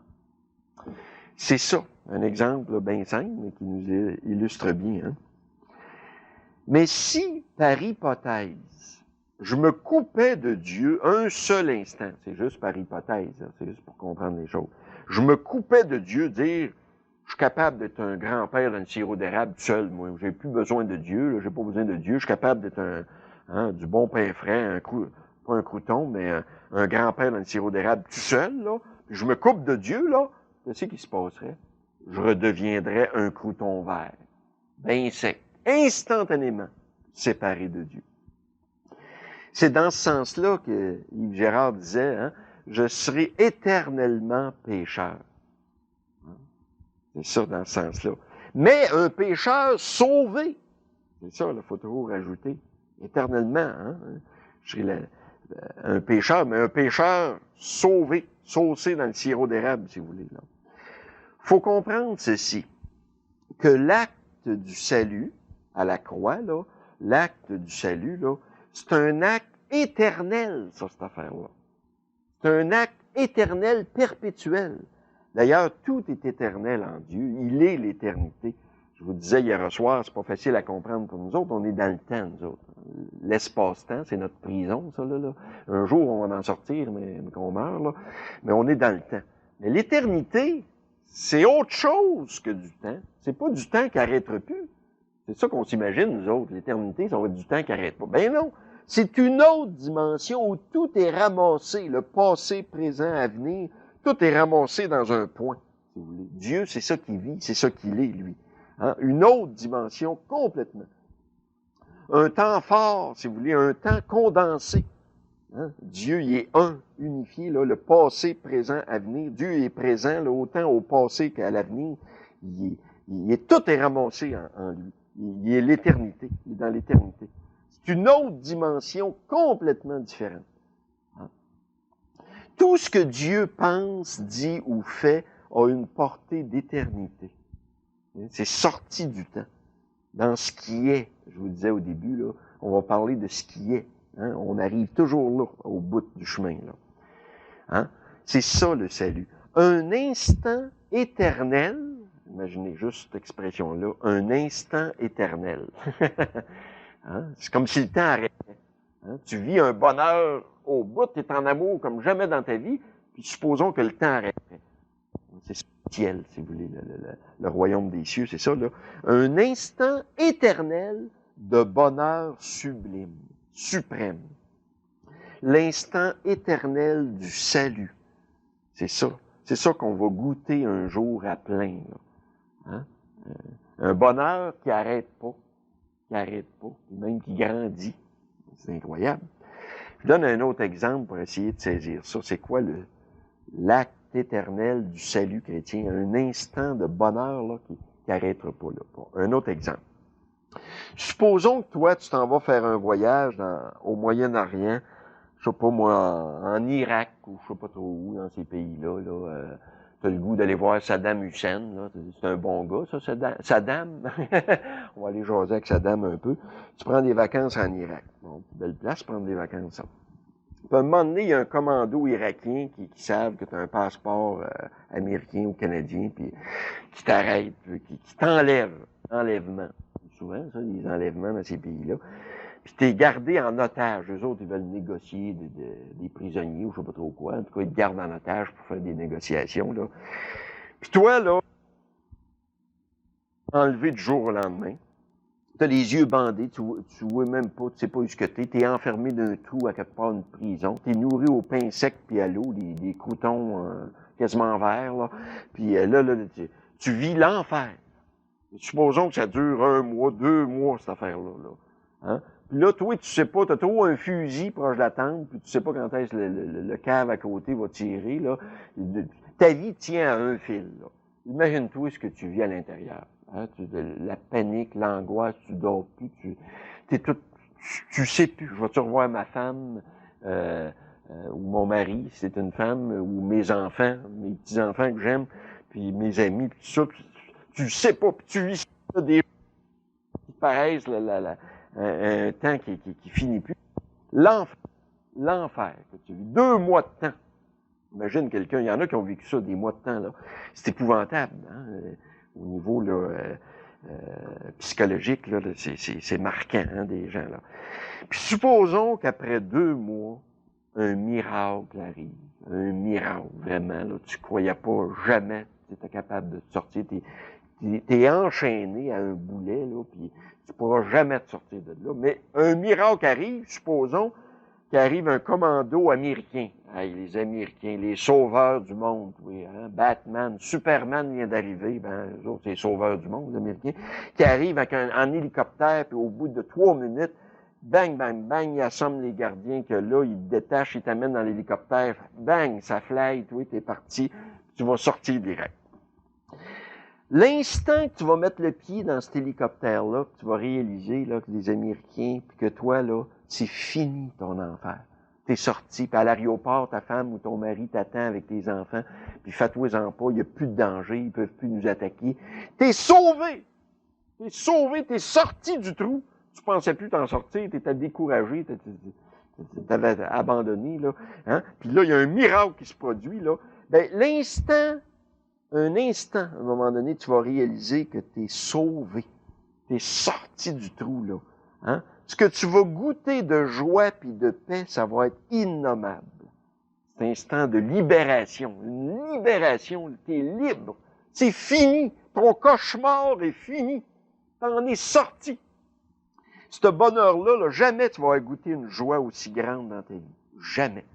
C'est ça. Un exemple bien simple, mais qui nous illustre bien. Hein? Mais si, par hypothèse, je me coupais de Dieu un seul instant, c'est juste par hypothèse, hein, c'est juste pour comprendre les choses, je me coupais de Dieu, dire, je suis capable d'être un grand-père dans le sirop d'érable seul, moi, j'ai plus besoin de Dieu, j'ai pas besoin de Dieu, je suis capable d'être du bon pain frais, pas un crouton, mais un grand-père dans le sirop d'érable tout seul, là, je me coupe de Dieu, là, qu'est-ce qui se passerait? Je redeviendrais un crouton vert, bien sec, instantanément séparé de Dieu. C'est dans ce sens-là que Yves Gérard disait, hein, je serai éternellement pécheur. C'est ça dans ce sens-là. Mais un pécheur sauvé. C'est ça, il faut toujours rajouter. Éternellement, hein. Je serai un pécheur, mais un pécheur sauvé, saucé dans le sirop d'érable, si vous voulez. Il faut comprendre ceci, que l'acte du salut, à la croix, là, l'acte du salut, là, c'est un acte éternel, ça, cette affaire-là. C'est un acte éternel, perpétuel. D'ailleurs, tout est éternel en Dieu. Il est l'éternité. Je vous disais hier soir, c'est pas facile à comprendre pour nous autres. On est dans le temps, nous autres. L'espace-temps, c'est notre prison, ça, là. Un jour, on va en sortir, mais qu'on meurt, là. Mais on est dans le temps. Mais l'éternité, c'est autre chose que du temps. C'est pas du temps qui n'arrêtera plus. C'est ça qu'on s'imagine, nous autres. L'éternité, ça va être du temps qui n'arrête pas. Ben non! C'est une autre dimension où tout est ramassé, le passé, présent, avenir, tout est ramassé dans un point, si vous voulez. Dieu, c'est ça qui vit, c'est ça qu'il est, lui. Hein? Une autre dimension complètement. Un temps fort, si vous voulez, un temps condensé. Hein? Dieu, il est un, unifié, là, le passé, présent, avenir. Dieu est présent là, autant au passé qu'à l'avenir. Tout est ramassé en lui. Il est l'éternité, il est dans l'éternité. C'est une autre dimension complètement différente. Hein? Tout ce que Dieu pense, dit ou fait a une portée d'éternité. C'est sorti du temps. Dans ce qui est, je vous disais au début, là, on va parler de ce qui est. Hein? On arrive toujours là, au bout du chemin. Là. Hein? C'est ça le salut. Un instant éternel, imaginez juste cette expression-là, un instant éternel. Hein? C'est comme si le temps arrêtait. Hein? Tu vis un bonheur au bout, tu es en amour comme jamais dans ta vie, puis supposons que le temps arrêterait. C'est le ciel, si vous voulez, le royaume des cieux, c'est ça, là. Un instant éternel de bonheur sublime, suprême. L'instant éternel du salut. C'est ça. C'est ça qu'on va goûter un jour à plein. Là. Hein? Un bonheur qui n'arrête pas. Même qui grandit. C'est incroyable. Je donne un autre exemple pour essayer de saisir ça. C'est quoi l'acte éternel du salut chrétien? Un instant de bonheur là, qui n'arrêtera pas. Là. Un autre exemple. Supposons que toi, tu t'en vas faire un voyage au Moyen-Orient, je sais pas moi, en Irak, ou je sais pas trop où, dans ces pays-là, t'as le goût d'aller voir Saddam Hussein, là, c'est un bon gars, ça, Saddam. On va aller jaser avec Saddam un peu. Tu prends des vacances en Irak. Bon, belle place, prendre des vacances, ça. Puis à un moment donné, il y a un commando irakien qui savent que tu as un passeport américain ou canadien, puis qui t'arrête, qui t'enlève. Enlèvement. Souvent, ça, les enlèvements dans ces pays-là. puis t'es gardé en otage. Eux autres, ils veulent négocier des prisonniers ou je sais pas trop quoi. En tout cas, ils te gardent en otage pour faire des négociations, là. Puis toi, là, enlevé du jour au lendemain, t'as les yeux bandés, tu vois même pas, tu sais pas où ce que t'es enfermé d'un trou à quelque part d'une prison, t'es nourri au pain sec puis à l'eau, des croutons quasiment verts, là. Puis là, tu vis l'enfer. Supposons que ça dure 1 mois, 2 mois, cette affaire-là. Là. Hein? Puis là, toi, tu sais pas, t'as trop un fusil proche de la tente, puis tu sais pas quand est-ce que le cave à côté va tirer, là. Ta vie tient à un fil, là. Imagine-toi ce que tu vis à l'intérieur. Hein? La panique, l'angoisse, tu dors plus, t'es tout, tu sais plus, je vais-tu revoir ma femme, ou mon mari, si c'est une femme, ou mes enfants, mes petits-enfants que j'aime, puis mes amis, puis tout ça, tu sais pas, puis tu vis ça, des qui paraissent un temps qui finit plus. L'enfer que tu vis. 2 mois de temps. Imagine quelqu'un, il y en a qui ont vécu ça, des mois de temps, là. C'est épouvantable, hein, au niveau, là, psychologique, là, c'est marquant, hein, des gens, là. Puis supposons qu'après 2 mois, un miracle arrive. Un miracle, vraiment, là. Tu croyais pas jamais que tu étais capable de te sortir. T'es enchaîné à un boulet, là, puis tu pourras jamais te sortir de là. Mais un miracle arrive, supposons, qu'arrive un commando américain. Hey, les Américains, les sauveurs du monde, oui, hein? Batman, Superman vient d'arriver, ben, eux autres, c'est les sauveurs du monde, les Américains, qui arrivent avec en hélicoptère, puis au bout de 3 minutes, bang, bang, bang, ils assomment les gardiens, que là, ils te détachent, ils t'amènent dans l'hélicoptère, bang, ça fly, toi, t'es parti, tu vas sortir direct. L'instant que tu vas mettre le pied dans cet hélicoptère-là, que tu vas réaliser là, que les Américains, puis que toi, là, c'est fini ton enfer. T'es sorti, puis à l'aéroport, ta femme ou ton mari t'attend avec tes enfants, puis fais-toi-en pas, il n'y a plus de danger, ils peuvent plus nous attaquer. T'es sauvé! T'es sauvé, t'es sorti du trou. Tu pensais plus t'en sortir, t'étais découragé, t'avais abandonné, là. Hein? Puis là, il y a un miracle qui se produit, là. Ben, un instant, à un moment donné, tu vas réaliser que tu es sauvé. Tu es sorti du trou, là. Hein? Ce que tu vas goûter de joie puis de paix, ça va être innommable. C'est un instant de libération. Une libération, tu es libre. C'est fini. Ton cauchemar est fini. T'en es sorti. Ce bonheur-là, là, jamais tu vas goûter une joie aussi grande dans ta vie. Jamais.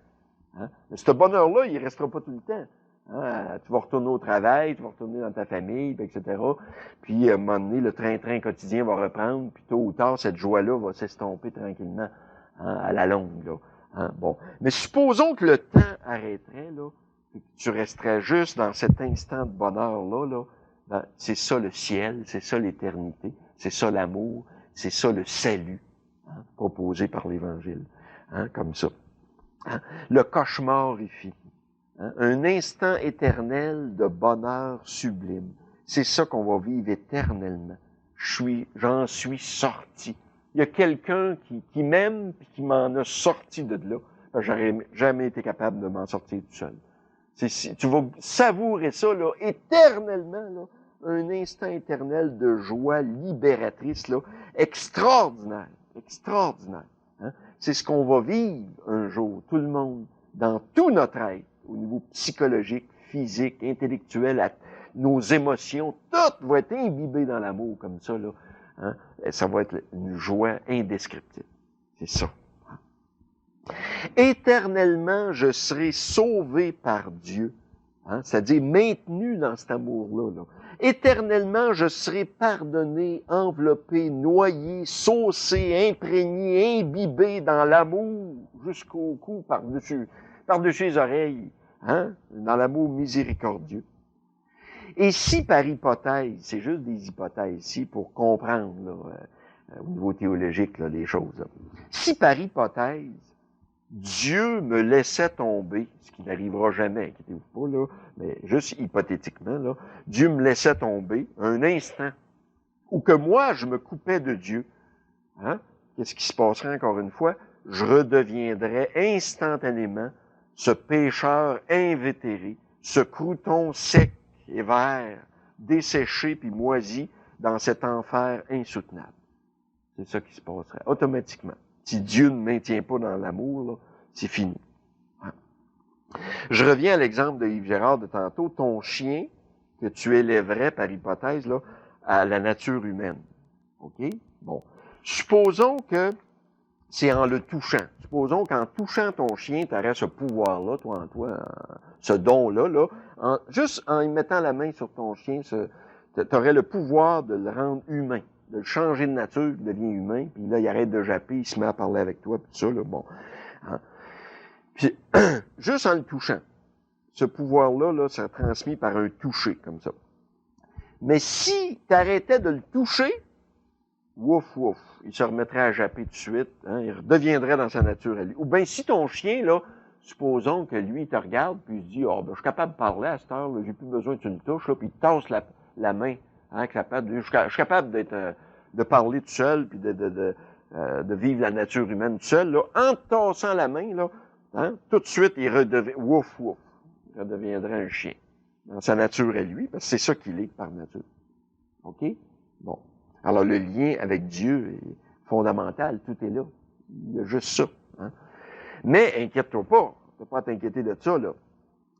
Hein? Mais ce bonheur-là, il restera pas tout le temps. Hein, tu vas retourner au travail, tu vas retourner dans ta famille, etc. Puis, à un moment donné, le train-train quotidien va reprendre, puis tôt ou tard, cette joie-là va s'estomper tranquillement, hein, à la longue, là. Hein, bon. Mais supposons que le temps arrêterait, là, et que tu resterais juste dans cet instant de bonheur-là, là, ben, c'est ça le ciel, c'est ça l'éternité, c'est ça l'amour, c'est ça le salut, hein, proposé par l'Évangile, hein, comme ça. Hein. Le cauchemar est fini. Hein? Un instant éternel de bonheur sublime. C'est ça qu'on va vivre éternellement. J'en suis sorti. Il y a quelqu'un qui m'aime et qui m'en a sorti de là. J'aurais jamais été capable de m'en sortir tout seul. Tu vas savourer ça là, éternellement, là, un instant éternel de joie libératrice, là, extraordinaire, extraordinaire. Hein? C'est ce qu'on va vivre un jour, tout le monde, dans tout notre être, au niveau psychologique, physique, intellectuel, nos émotions, tout va être imbibé dans l'amour comme ça, là. Hein? Ça va être une joie indescriptible. C'est ça. Éternellement, je serai sauvé par Dieu. Hein? C'est-à-dire maintenu dans cet amour-là. Là. Éternellement, je serai pardonné, enveloppé, noyé, saucé, imprégné, imbibé dans l'amour jusqu'au cou, par-dessus les oreilles, hein? Dans l'amour miséricordieux. Et si par hypothèse, c'est juste des hypothèses ici pour comprendre là, au niveau théologique là, les choses. Là. Si par hypothèse, Dieu me laissait tomber, ce qui n'arrivera jamais, inquiétez-vous pas, là, mais juste hypothétiquement, là, Dieu me laissait tomber un instant, ou que moi, je me coupais de Dieu, hein? Qu'est-ce qui se passerait encore une fois? Je redeviendrais instantanément ce pécheur invétéré, ce crouton sec et vert, desséché puis moisi dans cet enfer insoutenable. C'est ça qui se passerait automatiquement. Si Dieu ne maintient pas dans l'amour, là, c'est fini. Je reviens à l'exemple de Yves Gérard de tantôt. Ton chien, que tu élèverais par hypothèse là, à la nature humaine. OK? Bon. Supposons que c'est en le touchant. Supposons qu'en touchant ton chien, tu aurais ce pouvoir-là, toi en toi, ce don-là, là, juste en y mettant la main sur ton chien, tu aurais le pouvoir de le rendre humain, de le changer de nature, il devient humain, puis là, il arrête de japper, il se met à parler avec toi, puis tout ça, là, bon. Hein? Puis, juste en le touchant, ce pouvoir-là, là, c'est transmis par un toucher, comme ça. Mais si tu arrêtais de le toucher, ouf, ouf, il se remettrait à japper tout de suite, hein, il redeviendrait dans sa nature à lui. Ou bien si ton chien, là, supposons que lui, il te regarde, puis il se dit, oh, ben, je suis capable de parler à cette heure, là, j'ai plus besoin que tu me touches, là, puis il te tasse la main, hein, capable, je suis capable d'être, de parler tout seul, puis de vivre la nature humaine tout seul, là, en te tassant la main, là, hein, tout de suite, il redevient, ouf, ouf, il redeviendrait un chien, dans sa nature à lui, parce que c'est ça qu'il est par nature. OK? Bon. Alors, le lien avec Dieu est fondamental, tout est là. Il y a juste ça. Hein? Mais, inquiète-toi pas, tu ne pas à t'inquiéter de ça, là.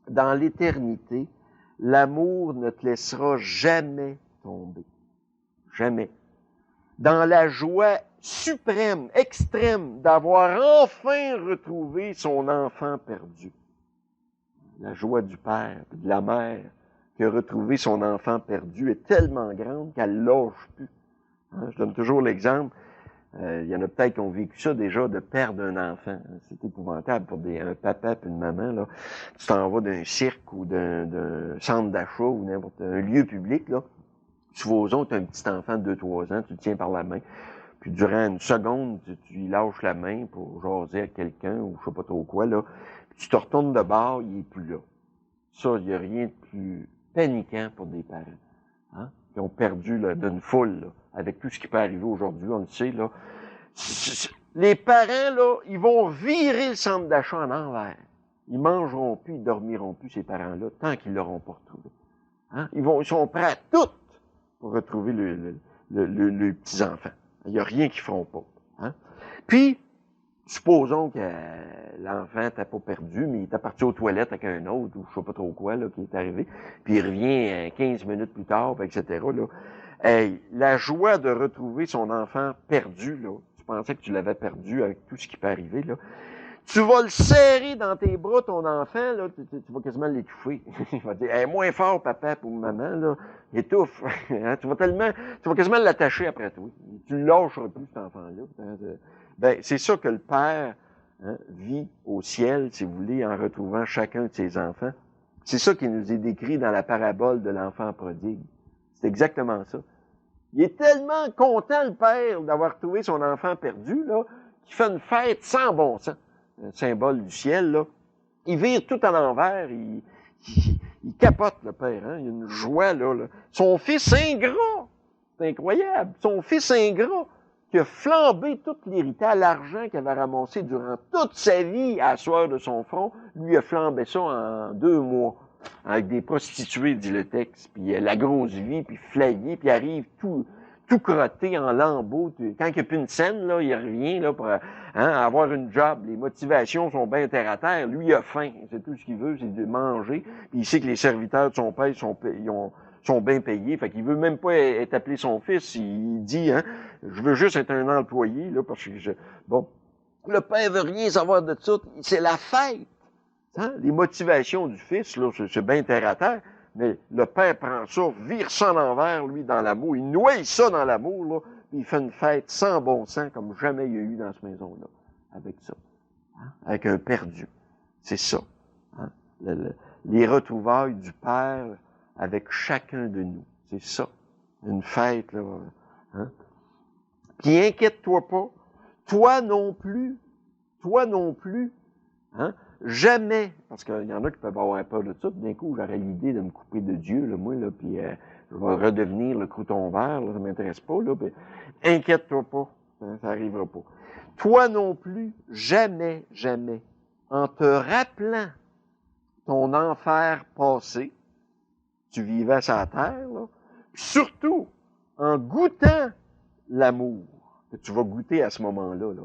Dans l'éternité, l'amour ne te laissera jamais tomber. Jamais. Dans la joie suprême, extrême, d'avoir enfin retrouvé son enfant perdu. La joie du père, de la mère, qui a retrouvé son enfant perdu est tellement grande qu'elle ne lâche plus. Hein, je donne toujours l'exemple, il y en a peut-être qui ont vécu ça déjà, de perdre un enfant. C'est épouvantable pour un papa et une maman. Là. Tu t'en vas d'un cirque ou d'un centre d'achat ou n'importe un lieu public. Là. Supposons que tu as un petit enfant de 2-3 ans, tu le tiens par la main, puis durant une seconde, tu lui lâches la main pour jaser à quelqu'un ou je sais pas trop quoi. Là. Puis tu te retournes de bord, il est plus là. Ça, il n'y a rien de plus paniquant pour des parents. Hein? Qui ont perdu là, d'une foule, là, avec tout ce qui peut arriver aujourd'hui, on le sait, là. Les parents, là, ils vont virer le centre d'achat en envers. Ils mangeront plus, ils dormiront plus, ces parents-là, tant qu'ils l'auront pas retrouvé. Hein? Ils sont prêts à tout pour retrouver les petits-enfants. Il n'y a rien qu'ils feront pas. Hein? Puis, supposons que l'enfant t'a pas perdu, mais il est parti aux toilettes avec un autre, ou je sais pas trop quoi, là, qui est arrivé, puis il revient 15 minutes plus tard, etc., là. Hey, la joie de retrouver son enfant perdu, là, tu pensais que tu l'avais perdu avec tout ce qui peut arriver, là, tu vas le serrer dans tes bras, ton enfant, là, tu vas quasiment l'étouffer. Il va dire, hey, moins fort, papa, pour maman, là, étouffe. Hein, tu vas quasiment l'attacher après toi. Tu ne lâcheras plus, cet enfant-là. Hein, ben, c'est ça que le Père vit au ciel, si vous voulez, en retrouvant chacun de ses enfants. C'est ça qui nous est décrit dans la parabole de l'enfant prodigue. C'est exactement ça. Il est tellement content, le Père, d'avoir trouvé son enfant perdu, là, qu'il fait une fête sans bon sens. Un symbole du ciel, là. Il vire tout à l'envers, il capote, le Père, hein. Il y a une joie, là. Son fils ingrat, c'est incroyable, son fils ingrat, qui a flambé tout l'héritage, l'argent qu'il avait ramassé durant toute sa vie à la sueur de son front, lui a flambé ça en 2 mois, avec des prostituées, dit le texte, puis la grosse vie, puis flayé, puis arrive tout crotté en lambeaux. Quand il n'y a plus une scène, là, il revient là, pour avoir une job. Les motivations sont bien terre à terre. Lui, il a faim. C'est tout ce qu'il veut, c'est de manger. Puis il sait que les serviteurs de son père sont bien payés. Fait qu'il veut même pas être appelé son fils. Il dit, je veux juste être un employé, là, parce que bon. Le père veut rien savoir de ça. C'est la fête. Hein? Les motivations du fils, là, c'est bien terre à terre. Mais le père prend ça, vire ça en envers, lui, dans l'amour. Il noie ça dans l'amour, là. Puis il fait une fête sans bon sens, comme jamais il y a eu dans cette maison-là. Avec ça. Hein? Avec un perdu. C'est ça. Hein? Les retrouvailles du Père avec chacun de nous. C'est ça. Une fête, là. Hein? Puis inquiète-toi pas. Toi non plus. Hein? Jamais, parce qu'il y en a qui peuvent avoir peur de ça, puis d'un coup, j'aurais l'idée de me couper de Dieu, là, moi, là, puis je vais redevenir le crouton vert, là, ça m'intéresse pas, là, puis inquiète-toi pas, hein, ça arrivera pas. Toi non plus, jamais, en te rappelant ton enfer passé, tu vivais sur la terre, là, puis surtout, en goûtant l'amour, que tu vas goûter à ce moment-là, là.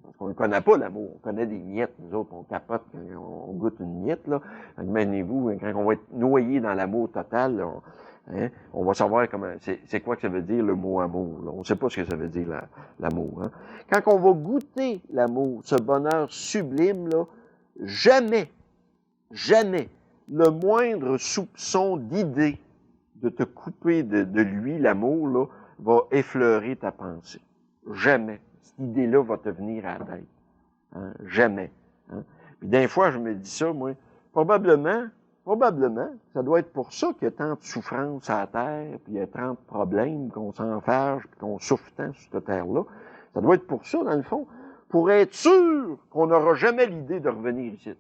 Parce qu'on ne connaît pas l'amour. On connaît des miettes, nous autres, on capote quand on goûte une miette, là. Imaginez-vous, quand on va être noyé dans l'amour total, là, on va savoir comment, c'est quoi que ça veut dire le mot amour, là. On ne sait pas ce que ça veut dire l'amour, hein. Quand on va goûter l'amour, ce bonheur sublime, là, jamais, jamais, le moindre soupçon d'idée de te couper de lui, l'amour, là, va effleurer ta pensée. Jamais. Cette idée-là va te venir à la tête. Hein? Jamais. Hein? Puis des fois, je me dis ça, moi, probablement, ça doit être pour ça qu'il y a tant de souffrance à la terre, puis il y a tant de problèmes, qu'on s'enfarge, puis qu'on souffre tant sur cette terre-là. Ça doit être pour ça, dans le fond, pour être sûr qu'on n'aura jamais l'idée de revenir ici.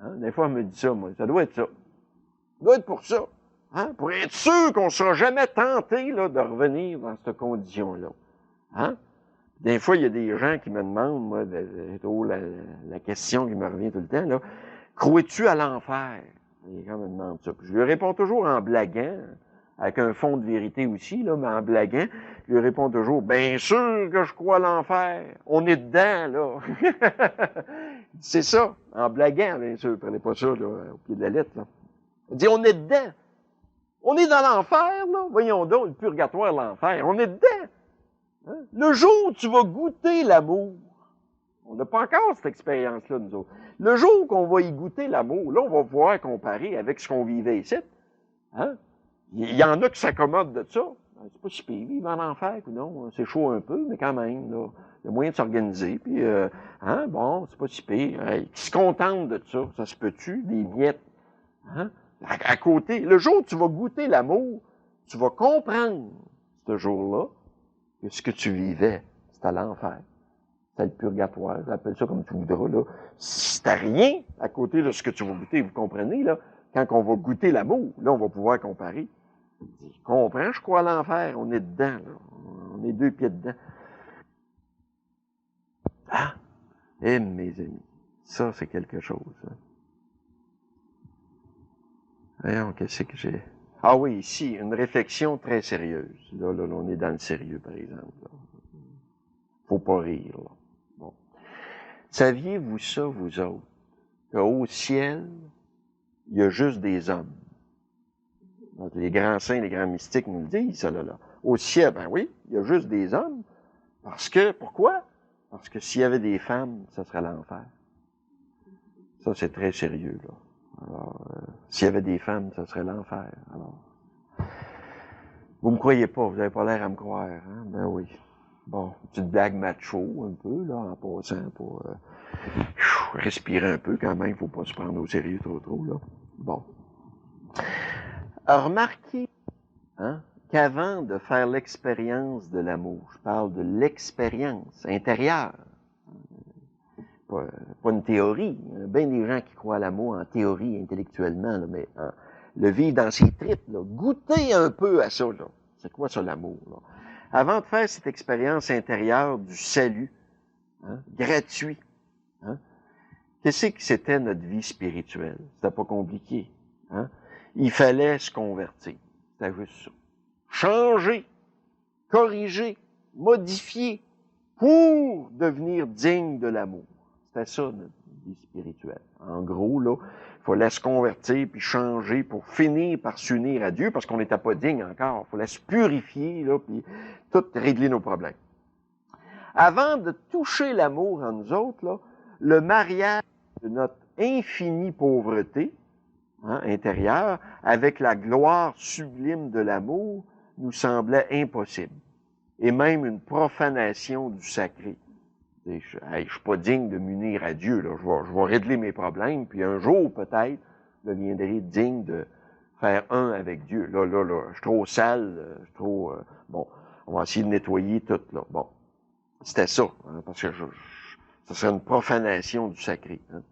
Hein? Des fois, je me dis ça, moi, ça doit être ça. Ça doit être pour ça. Hein? Pour être sûr qu'on ne sera jamais tenté là, de revenir dans cette condition-là. Hein? Des fois, il y a des gens qui me demandent, moi, la question qui me revient tout le temps, là, crois-tu à l'enfer? Les gens me demandent ça. Puis je lui réponds toujours en blaguant, avec un fond de vérité aussi, là, mais en blaguant, je lui réponds toujours, bien sûr que je crois à l'enfer. On est dedans, là. C'est ça, en blaguant, bien sûr. Prenez pas ça là, au pied de la lettre. Là. Il dit, on est dedans. On est dans l'enfer, là. Voyons donc, le purgatoire, l'enfer. On est dedans. Hein? Le jour où tu vas goûter l'amour, on n'a pas encore cette expérience-là, nous autres. Le jour qu'on va y goûter l'amour, là, on va pouvoir comparer avec ce qu'on vivait ici. Hein? Il y en a qui s'accommodent de ça. C'est pas si pire, vivre en enfer, ou non. C'est chaud un peu, mais quand même, là. Il y a moyen de s'organiser, puis, bon, c'est pas si pire. Qui se contentent de ça se peut-tu? Des miettes. Hein? À côté, le jour où tu vas goûter l'amour, tu vas comprendre, ce jour-là, que ce que tu vivais, c'était l'enfer. C'était le purgatoire, appelle ça comme tu voudras, là. C'était rien à côté de ce que tu vas goûter, vous comprenez, là. Quand on va goûter l'amour, là, on va pouvoir comparer. Je comprends, je crois à l'enfer, on est dedans, là. On est 2 pieds dedans. Ah! Eh, mes amis, ça, c'est quelque chose, hein. Voyons, qu'est-ce que j'ai... Ah oui, ici, une réflexion très sérieuse. Là, on est dans le sérieux, par exemple. Là. Faut pas rire, là. Bon. Saviez-vous ça, vous autres, qu'au ciel, il y a juste des hommes? Donc, les grands saints, les grands mystiques nous le disent, ça, là. Au ciel, ben oui, il y a juste des hommes. Parce que, pourquoi? Parce que s'il y avait des femmes, ça serait l'enfer. Ça, c'est très sérieux, là. Alors, s'il y avait des femmes, ça serait l'enfer. Alors, vous me croyez pas, vous n'avez pas l'air à me croire, hein? Ben oui. Bon, petite blague macho, un peu, là, en passant, pour respirer un peu, quand même, faut pas se prendre au sérieux trop, là. Bon. Remarquez, hein, qu'avant de faire l'expérience de l'amour, je parle de l'expérience intérieure, pas une théorie. Il y a bien des gens qui croient à l'amour en théorie, intellectuellement, là, mais le vivre dans ses tripes, là, goûter un peu à ça. Là. C'est quoi ça, l'amour? Là? Avant de faire cette expérience intérieure du salut, hein, gratuit, hein, qu'est-ce que c'était notre vie spirituelle? C'était pas compliqué. Hein? Il fallait se convertir. C'était juste ça. Changer, corriger, modifier pour devenir digne de l'amour. C'était ça, notre vie spirituelle. En gros, là, il fallait se convertir puis changer pour finir par s'unir à Dieu parce qu'on n'était pas digne encore. Il fallait se purifier, là, puis tout régler nos problèmes. Avant de toucher l'amour en nous autres, là, le mariage de notre infinie pauvreté, hein, intérieure, avec la gloire sublime de l'amour, nous semblait impossible. Et même une profanation du sacré. Je suis pas digne de m'unir à Dieu, là. Je vais régler mes problèmes, puis un jour, peut-être, je deviendrai digne de faire un avec Dieu. Là, je suis trop sale, je suis trop... bon, on va essayer de nettoyer tout, là. Bon, c'était ça, hein, parce que ça serait une profanation du sacré. Hein.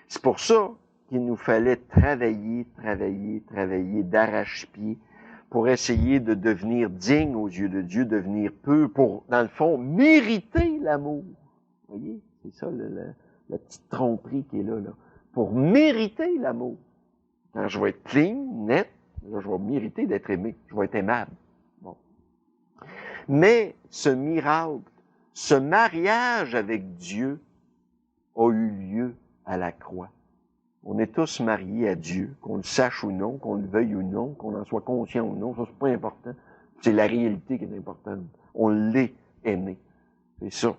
C'est pour ça qu'il nous fallait travailler d'arrache-pied, pour essayer de devenir digne aux yeux de Dieu, devenir peu, pour, dans le fond, mériter l'amour. Vous voyez? C'est ça, la petite tromperie qui est là. Pour mériter l'amour. Quand je vais être clean, net, là, je vais mériter d'être aimé. Je vais être aimable. Bon. Mais ce miracle Ce mariage avec Dieu a eu lieu à la croix. On est tous mariés à Dieu, qu'on le sache ou non, qu'on le veuille ou non, qu'on en soit conscient ou non, ça c'est pas important. C'est la réalité qui est importante. On l'est aimé. C'est ça.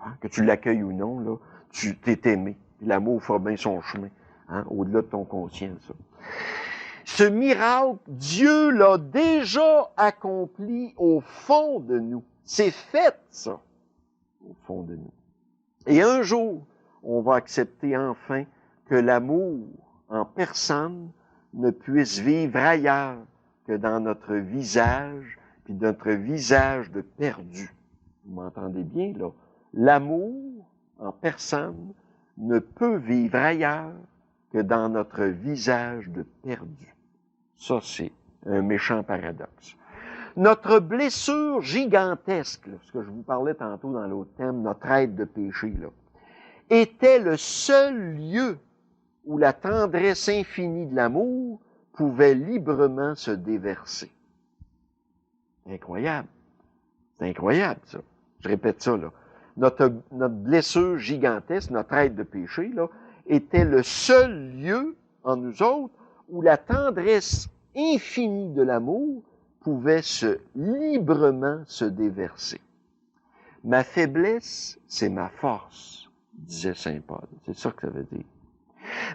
Hein? Que tu l'accueilles ou non, là, tu t'es aimé. Puis l'amour fera bien son chemin, hein? Au-delà de ton conscient, ça. Ce miracle, Dieu l'a déjà accompli au fond de nous. C'est fait, ça, au fond de nous. Et un jour, on va accepter enfin que l'amour en personne ne puisse vivre ailleurs que dans notre visage, puis notre visage de perdu. Vous m'entendez bien, là? L'amour en personne ne peut vivre ailleurs que dans notre visage de perdu. Ça, c'est un méchant paradoxe. Notre blessure gigantesque, là, ce que je vous parlais tantôt dans l'autre thème, notre aide de péché, là, était le seul lieu où la tendresse infinie de l'amour pouvait librement se déverser. Incroyable. C'est incroyable, ça. Je répète ça, là. Notre blessure gigantesque, notre aide de péché, là, était le seul lieu en nous autres où la tendresse infinie de l'amour pouvait librement se déverser. Ma faiblesse, c'est ma force, disait saint Paul. C'est ça que ça veut dire.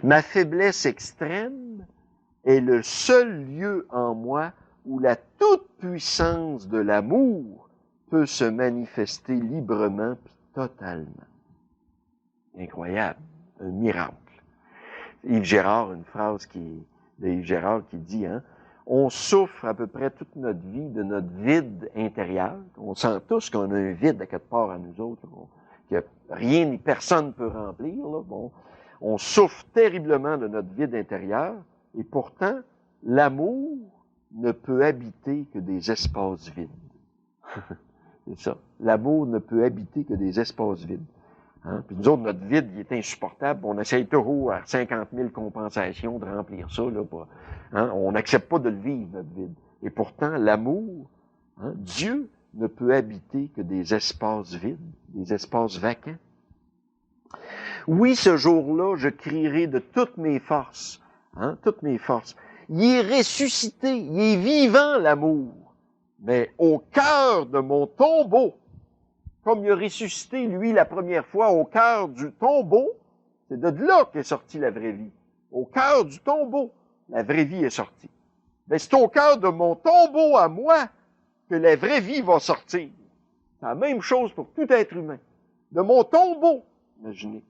Ma faiblesse extrême est le seul lieu en moi où la toute-puissance de l'amour peut se manifester librement puis totalement. Incroyable, un miracle. Yves Gérard, une phrase de Yves Gérard qui dit, hein, on souffre à peu près toute notre vie de notre vide intérieur. On sent tous qu'on a un vide à quelque part à nous autres, que rien ni personne ne peut remplir. Là. Bon, on souffre terriblement de notre vide intérieur, et pourtant, l'amour ne peut habiter que des espaces vides. C'est ça. L'amour ne peut habiter que des espaces vides. Hein? Puis nous autres, notre vide, il est insupportable. On essaye toujours à 50 000 compensations de remplir ça. Là, pour, hein? On n'accepte pas de le vivre, notre vide. Et pourtant, l'amour, hein? Dieu ne peut habiter que des espaces vides, des espaces vacants. Oui, ce jour-là, je crierai de toutes mes forces, hein? Toutes mes forces. Il est ressuscité, il est vivant, l'amour. Mais au cœur de mon tombeau, comme il a ressuscité, lui, la première fois, au cœur du tombeau, c'est de là qu'est sortie la vraie vie. Au cœur du tombeau, la vraie vie est sortie. Mais c'est au cœur de mon tombeau à moi que la vraie vie va sortir. C'est la même chose pour tout être humain. De mon tombeau, imaginez.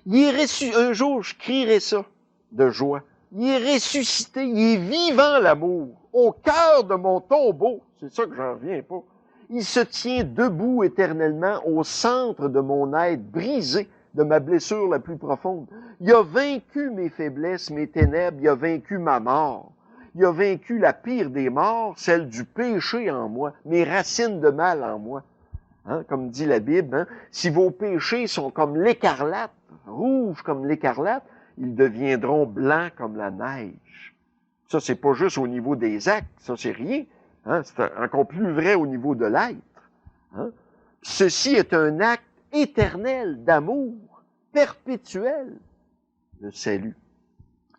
Il est ressuscité, un jour, je crierai ça de joie. Il est ressuscité, il est vivant, l'amour, au cœur de mon tombeau. C'est ça que j'en reviens pas. Il se tient debout éternellement au centre de mon être brisé, de ma blessure la plus profonde. Il a vaincu mes faiblesses, mes ténèbres, il a vaincu ma mort. Il a vaincu la pire des morts, celle du péché en moi, mes racines de mal en moi. Hein, comme dit la Bible, hein, si vos péchés sont comme l'écarlate, rouges comme l'écarlate, ils deviendront blancs comme la neige. Ça, c'est pas juste au niveau des actes, ça c'est rien. Hein, c'est encore plus vrai au niveau de l'être. Hein. Ceci est un acte éternel d'amour, perpétuel de salut.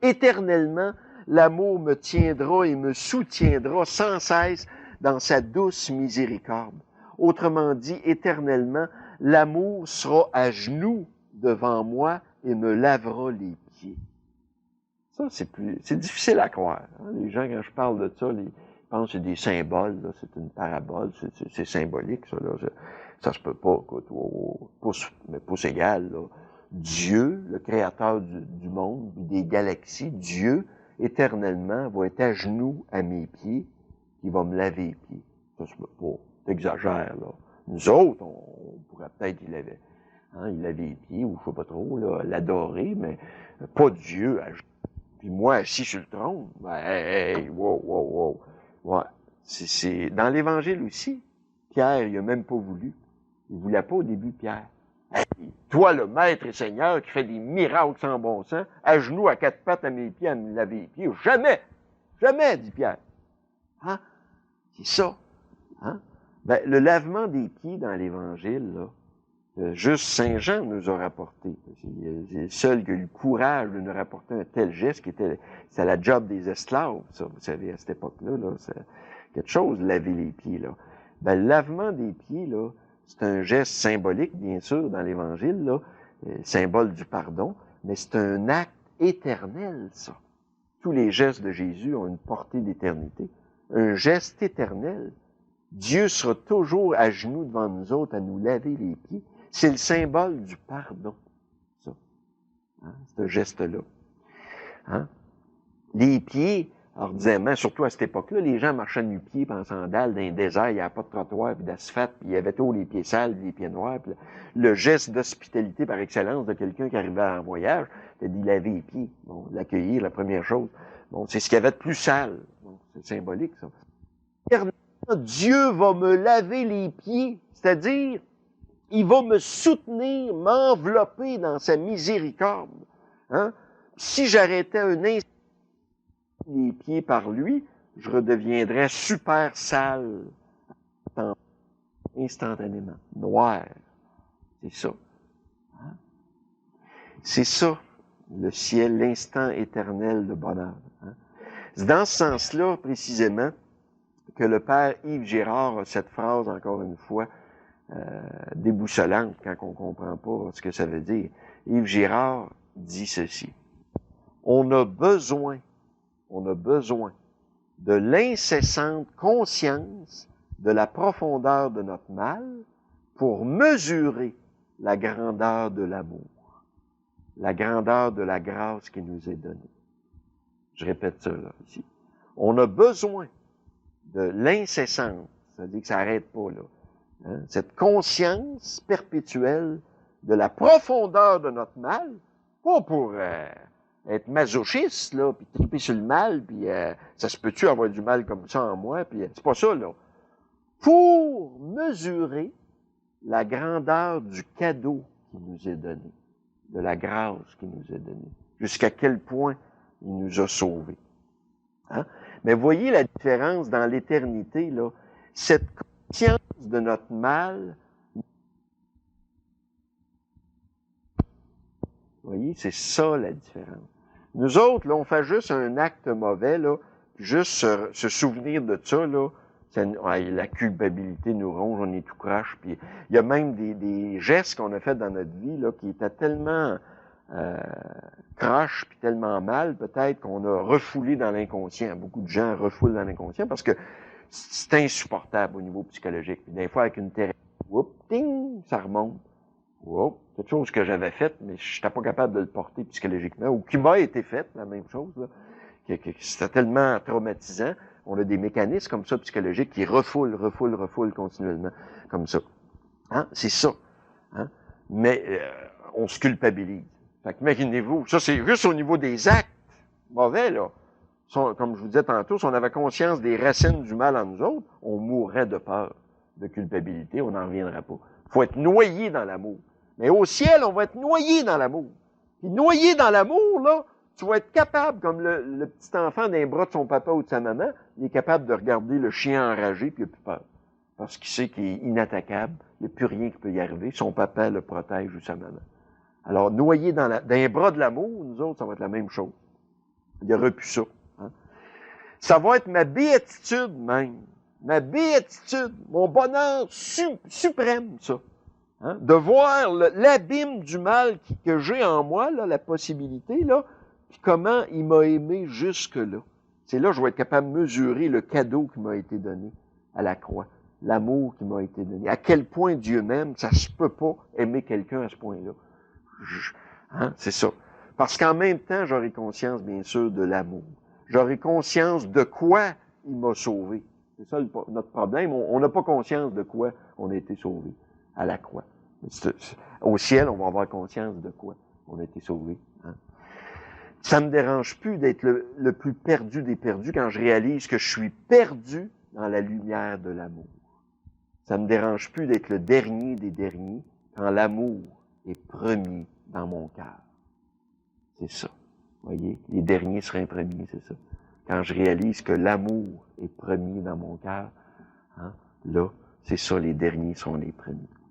Éternellement, l'amour me tiendra et me soutiendra sans cesse dans sa douce miséricorde. Autrement dit, éternellement, l'amour sera à genoux devant moi et me lavera les pieds. Ça, c'est difficile à croire. Hein. Les gens, quand je parle de ça, ils pensent que c'est des symboles, là, c'est une parabole, c'est symbolique, ça, là. Ça se peut pas, écoute, pouce égal, là. Dieu, le créateur du monde, des galaxies, Dieu, éternellement, va être à genoux à mes pieds, qui va me laver les pieds. Ça se peut pas. T'exagères, là. Nous autres, on pourrait peut-être il lavait les pieds, ou je sais pas trop, là, l'adorer, mais pas Dieu à genoux. Puis moi, assis sur le trône, ben, hey, wow. Ouais. C'est dans l'Évangile aussi. Pierre, il a même pas voulu. Il voulait pas au début, Pierre. Hey, toi, le maître et seigneur qui fait des miracles sans bon sens, à genoux, à quatre pattes à mes pieds, à me laver les pieds. Jamais! Jamais, dit Pierre. Hein? C'est ça. Hein? Ben, le lavement des pieds dans l'Évangile, là, juste Saint Jean nous a rapporté. C'est le seul qui a eu le courage de nous rapporter un tel geste c'était la job des esclaves, ça, vous savez, à cette époque-là, là, c'est quelque chose, laver les pieds, là. Ben, le lavement des pieds, là, c'est un geste symbolique, bien sûr, dans l'Évangile, là, symbole du pardon, mais c'est un acte éternel, ça. Tous les gestes de Jésus ont une portée d'éternité. Un geste éternel. Dieu sera toujours à genoux devant nous autres à nous laver les pieds. C'est le symbole du pardon, ça. Hein, ce geste-là. Hein? Les pieds, ordinairement, surtout à cette époque-là, les gens marchaient nu-pieds en sandales dans un désert, il n'y avait pas de trottoir, puis d'asphalte, puis il y avait tous les pieds sales, puis les pieds noirs. Puis le geste d'hospitalité par excellence de quelqu'un qui arrivait en voyage, c'était d'y laver les pieds. Bon, l'accueillir, la première chose. Bon, c'est ce qu'il y avait de plus sale. Bon, c'est symbolique, ça. Dieu va me laver les pieds, c'est-à-dire, il va me soutenir, m'envelopper dans sa miséricorde. Hein? Si j'arrêtais un instant les pieds par lui, je redeviendrais super sale instantanément, noir. C'est ça. Hein? C'est ça, le ciel, l'instant éternel de bonheur. Hein? C'est dans ce sens-là, précisément, que le père Yves Girard a cette phrase, encore une fois, déboussolante quand on comprend pas ce que ça veut dire. Yves Girard dit ceci. On a besoin de l'incessante conscience de la profondeur de notre mal pour mesurer la grandeur de l'amour, la grandeur de la grâce qui nous est donnée. Je répète ça, là, ici. On a besoin de l'incessante, c'est-à-dire que ça n'arrête pas, là. Hein? Cette conscience perpétuelle de la profondeur de notre mal, pas pour être masochiste, là, puis triper sur le mal, puis ça se peut-tu avoir du mal comme ça en moi, puis c'est pas ça, là. Pour mesurer la grandeur du cadeau qui nous est donné, de la grâce qui nous est donnée, jusqu'à quel point il nous a sauvés. Hein? Mais voyez la différence dans l'éternité, là. Cette conscience de notre mal, vous voyez, c'est ça la différence. Nous autres, là, on fait juste un acte mauvais, là, juste se souvenir de ça, là, la culpabilité nous ronge, on est tout croche, puis il y a même des gestes qu'on a fait dans notre vie, là, qui étaient tellement croche, puis tellement mal, peut-être, qu'on a refoulé dans l'inconscient. Beaucoup de gens refoulent dans l'inconscient parce que c'est insupportable au niveau psychologique. Puis des fois, avec une thérapie, whoop, ting, ça remonte. Whoop, quelque chose que j'avais fait, mais je n'étais pas capable de le porter psychologiquement, ou qui m'a été fait, la même chose, là. C'était tellement traumatisant. On a des mécanismes comme ça psychologiques qui refoulent continuellement, comme ça. Hein? C'est ça. Hein? Mais on se culpabilise. Fait qu'imaginez-vous, ça c'est juste au niveau des actes mauvais, là. Comme je vous disais tantôt, si on avait conscience des racines du mal en nous autres, on mourrait de peur, de culpabilité, on n'en reviendrait pas. Il faut être noyé dans l'amour. Mais au ciel, on va être noyé dans l'amour. Puis noyé dans l'amour, là, tu vas être capable, comme le petit enfant d'un bras de son papa ou de sa maman, il est capable de regarder le chien enragé, puis il n'a plus peur. Parce qu'il sait qu'il est inattaquable, il n'y a plus rien qui peut y arriver, son papa le protège ou sa maman. Alors, noyé dans les bras de l'amour, nous autres, ça va être la même chose. Il n'y aura plus ça. Hein? Ça va être ma béatitude même. Ma béatitude, mon bonheur suprême, ça. Hein? De voir l'abîme du mal que j'ai en moi, là, la possibilité, là, puis comment il m'a aimé jusque-là. C'est là que je vais être capable de mesurer le cadeau qui m'a été donné à la croix, l'amour qui m'a été donné. À quel point Dieu m'aime, ça se peut pas aimer quelqu'un à ce point-là. Hein? C'est ça. Parce qu'en même temps, j'aurai conscience, bien sûr, de l'amour. J'aurai conscience de quoi il m'a sauvé. C'est ça notre problème. On n'a pas conscience de quoi on a été sauvé à la croix. Au ciel, on va avoir conscience de quoi on a été sauvé. Hein? Ça me dérange plus d'être le plus perdu des perdus quand je réalise que je suis perdu dans la lumière de l'amour. Ça me dérange plus d'être le dernier des derniers quand l'amour est premier dans mon cœur. C'est ça. Voyez, les derniers seraient premiers, c'est ça. Quand je réalise que l'amour est premier dans mon cœur, hein, là, C'est ça, les derniers sont les premiers.